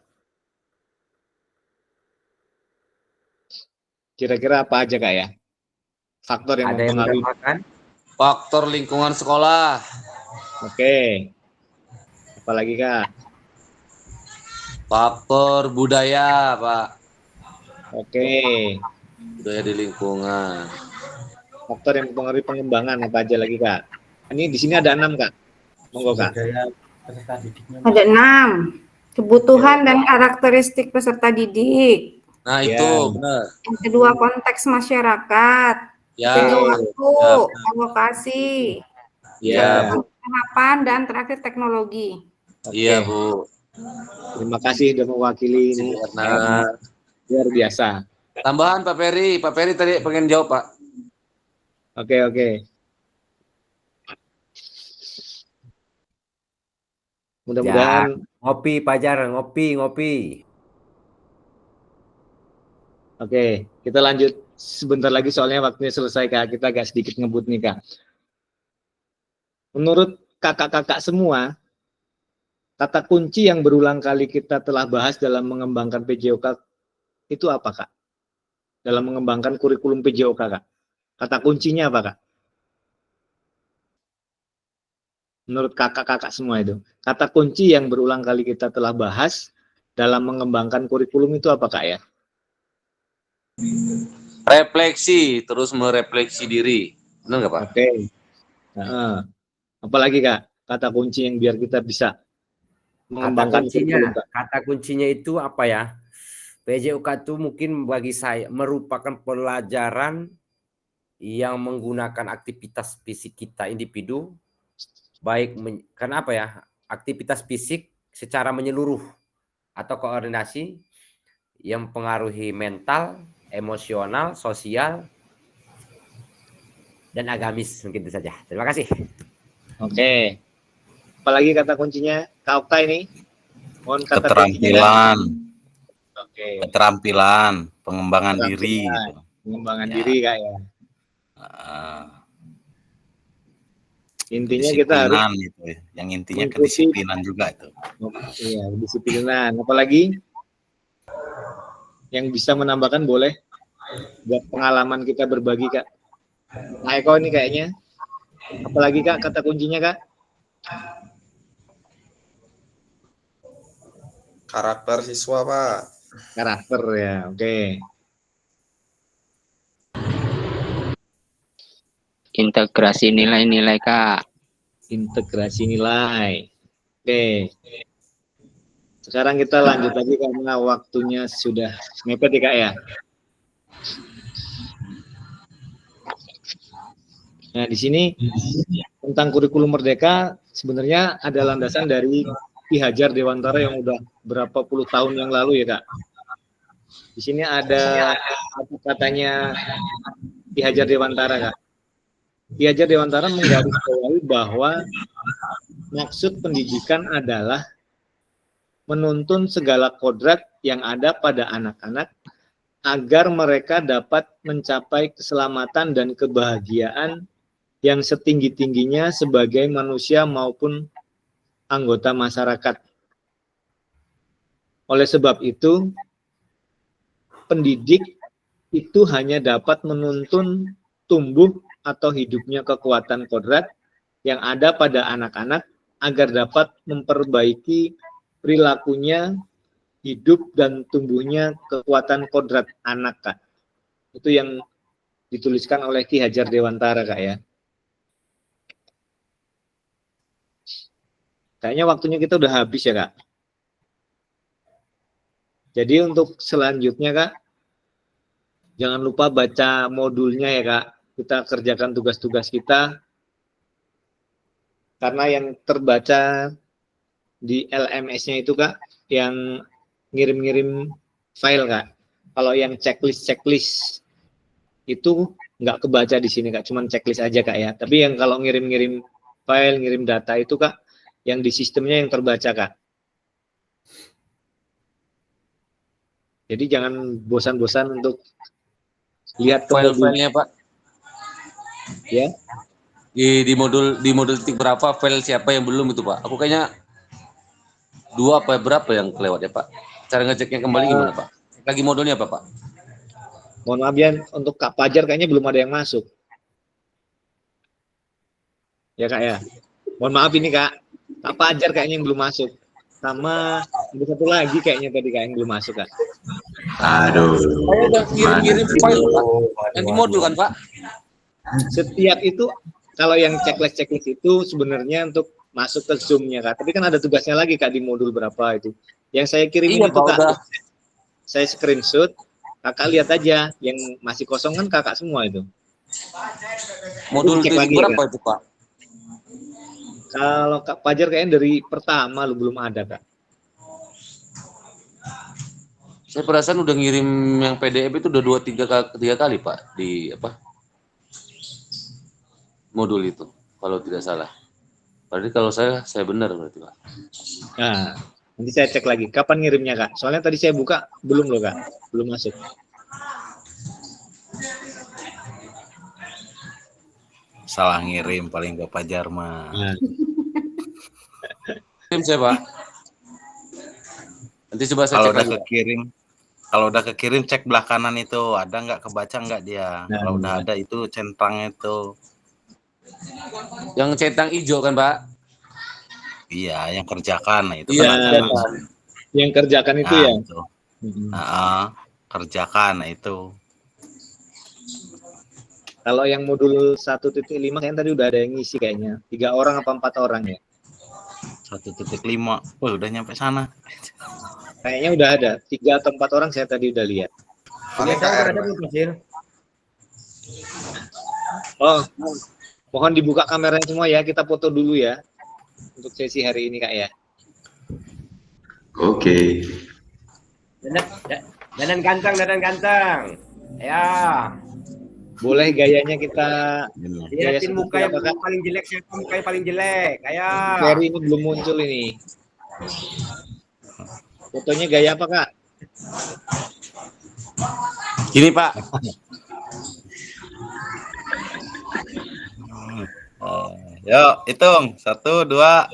Kira-kira apa aja Kak ya? Faktor yang Ada yang mempengaruhi. menambahkan? Faktor lingkungan sekolah. Oke. Apalagi Kak? Faktor budaya, Pak. Oke. Budaya di lingkungan. Faktor yang mempengaruhi pengembangan apa aja lagi Kak? Ini di sini ada 6 Kak. Monggo Kak. Ada 6. Kebutuhan dan karakteristik peserta didik. Nah, Ya. itu benar. Yang kedua, konteks masyarakat. Ya. Ketiga, waktu, Ya. alokasi. Iya, Bu. Harapan dan terakhir teknologi. Iya, Bu. Terima kasih sudah mewakili ini. Nah, Luar biasa. tambahan Pak Ferry. Pak Ferry tadi pengen jawab, Pak. Oke. Mudah-mudahan Ngopi, Pajar, ngopi. Oke, kita lanjut sebentar lagi soalnya waktunya selesai Kak. Kita agak sedikit ngebut nih Kak. Menurut kakak-kakak semua, kata kunci yang berulang kali kita telah bahas dalam mengembangkan PJOK itu apa Kak? Dalam mengembangkan kurikulum PJOK Kak. Kata kuncinya apa Kak? Menurut kakak-kakak semua itu. Kata kunci yang berulang kali kita telah bahas dalam mengembangkan kurikulum itu apa Kak ya? Refleksi, terus merefleksi diri. Benar nggak, Pak? Oke. Apalagi Kak, kata kunci yang biar kita bisa mengembangkan kurikulum Kak. Kata kuncinya itu apa ya? PJOK itu mungkin bagi saya merupakan pelajaran yang menggunakan aktivitas fisik kita individu, baik karena apa ya? Aktivitas fisik secara menyeluruh atau koordinasi yang mempengaruhi mental, emosional, sosial, dan agamis. Mungkin itu saja. Terima kasih. Oke. Apalagi kata kuncinya Kak Okta ini? Mohon kata Keterampilan. Oke. Keterampilan, pengembangan diri. Gitu. Pengembangan diri Kak ya. Intinya kita harus Gitu. Yang intinya kedisiplinan juga itu. Iya, kedisiplinan. Apalagi yang bisa menambahkan boleh buat pengalaman kita berbagi Kak. Nah Eko ini kayaknya. Apalagi Kak kata kuncinya Kak? Karakter siswa, Pak. Karakter ya, oke. Integrasi nilai-nilai Kak. Integrasi nilai. Oke. Sekarang kita lanjut lagi karena waktunya sudah mepet ya Kak ya. Nah di sini tentang kurikulum merdeka sebenarnya ada landasan dari Ki Hajar Dewantara yang udah berapa puluh tahun yang lalu ya Kak. Di sini ada katanya Ki Hajar Dewantara Kak. Ki Hajar Dewantara menggarisbawahi bahwa maksud pendidikan adalah menuntun segala kodrat yang ada pada anak-anak agar mereka dapat mencapai keselamatan dan kebahagiaan yang setinggi-tingginya sebagai manusia maupun anggota masyarakat. Oleh sebab itu, pendidik itu hanya dapat menuntun tumbuh atau hidupnya kekuatan kodrat yang ada pada anak-anak agar dapat memperbaiki perilakunya, hidup dan tumbuhnya kekuatan kodrat anak Kak. Itu yang dituliskan oleh Ki Hajar Dewantara Kak ya. Kayaknya waktunya kita udah habis ya Kak. Jadi untuk selanjutnya Kak, jangan lupa baca modulnya ya Kak. Kita kerjakan tugas-tugas kita. Karena yang terbaca di LMS-nya itu Kak, yang ngirim-ngirim file Kak. Kalau yang checklist itu nggak kebaca di sini Kak, cuman checklist aja Kak ya. Tapi yang kalau ngirim-ngirim file, ngirim data itu Kak, yang di sistemnya yang terbaca Kak. Jadi jangan bosan-bosan untuk lihat file-filenya Pak. Ya. Di modul titik berapa file siapa yang belum itu Pak? Aku kayaknya 2 apa berapa yang kelewat ya Pak? Cara ngeceknya kembali gimana Pak? Lagi modulnya apa Pak? Mohon maaf ya, untuk Kak Fajar kayaknya belum ada yang masuk. Ya Kak ya. Mohon maaf ini Kak. Kak Fajar kayaknya yang belum masuk. Sama ada satu lagi kayaknya tadi Kak yang belum masuk Kak. Aduh. Saya udah kirim file Pak. Yang di modul kan Pak? Setiap itu kalau yang checklist itu sebenarnya untuk masuk ke Zoom-nya Kak. Tapi kan ada tugasnya lagi Kak di modul berapa itu. Yang saya kirimin Iya, itu Pak, Kak. udah. Saya screenshot. Kakak lihat aja, yang masih kosong kan kakak semua itu. Modul Cek titik lagi, berapa Kak. itu Pak? Kalau Kak Fajar kayaknya dari pertama lu belum ada Kak. Saya perasaan udah ngirim yang PDF itu udah 2-3 kali Pak di apa? Modul itu kalau tidak salah. Berarti kalau saya benar berarti Pak. Nah, nanti saya cek lagi. Kapan ngirimnya Kak? Soalnya tadi saya buka belum loh Kak, belum masuk. Salah ngirim paling Pak Fajar mah. Nah. Kirim saya Pak. Nanti coba saya Kalau cek udah lagi. kalau udah kekirim cek belah kanan itu ada nggak, kebaca nggak dia. Nah, Kalau udah ada itu centang itu. Yang centang hijau kan Pak? Iya, yang kerjakan nah, itu Iya, kan ada. yang kerjakan itu Nah, ya. itu. Kerjakan nah itu. Kalau yang modul 1.5 kayaknya tadi udah ada yang ngisi kayaknya. 3 orang apa 4 orang ya? 1.5. Wah, udah nyampe sana. Kayaknya udah ada. 3 atau 4 orang saya tadi udah lihat. Pakai KR. Oh, mohon dibuka kameranya semua ya. Kita foto dulu ya. Untuk sesi hari ini Kak ya. Oke. Dadan ganteng. Ya. Boleh gayanya kita gaya Lihatin muka yang apakah paling jelek, siapa muka yang paling jelek. Ayo. Ferry ini belum muncul ini. Fotonya gaya apa Kak? Gini Pak. Yuk, hitung. 1, 2.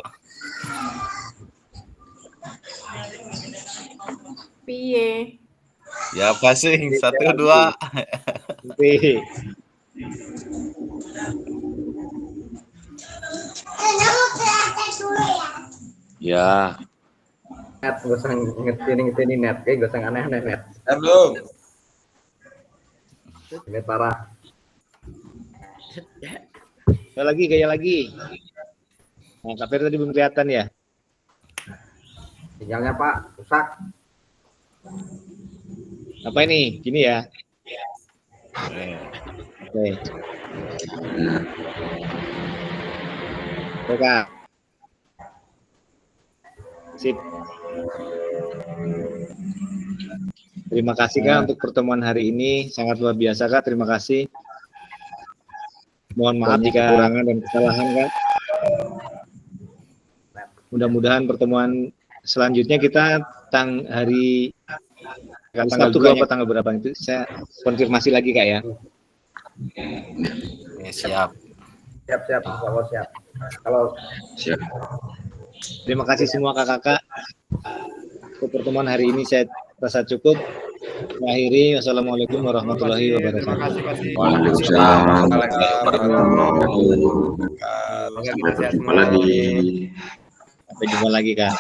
Piye? Ya passing. 1, 2. Oke. Ya. Net, gak usah ngerti net, gak usah aneh-aneh net. Belum. Ini parah. Gaya lagi. Nah, Kak Ferry tadi belum kelihatan ya? Sinyalnya Pak, rusak. Apa ini? Gini ya? Oke. Oke Kak. Sip. Terima kasih Kak untuk pertemuan hari ini. Sangat luar biasa Kak. Terima kasih. Mohon maaf jika kekurangan dan kesalahan Kak. Mudah-mudahan pertemuan selanjutnya kita hari tanggal 2 apa tanggal berapa itu saya konfirmasi lagi Kak ya. Siap. Siap. Kalau siap. Kalau Siap. Terima kasih semua kakak-kakak. Untuk pertemuan hari ini saya rasa cukup. Akhiri, wassalamualaikum warahmatullahi wabarakatuh. Waalaikumsalam warahmatullahi wabarakatuh. Sampai berjumpa lagi. Sampai jumpa lagi Kak.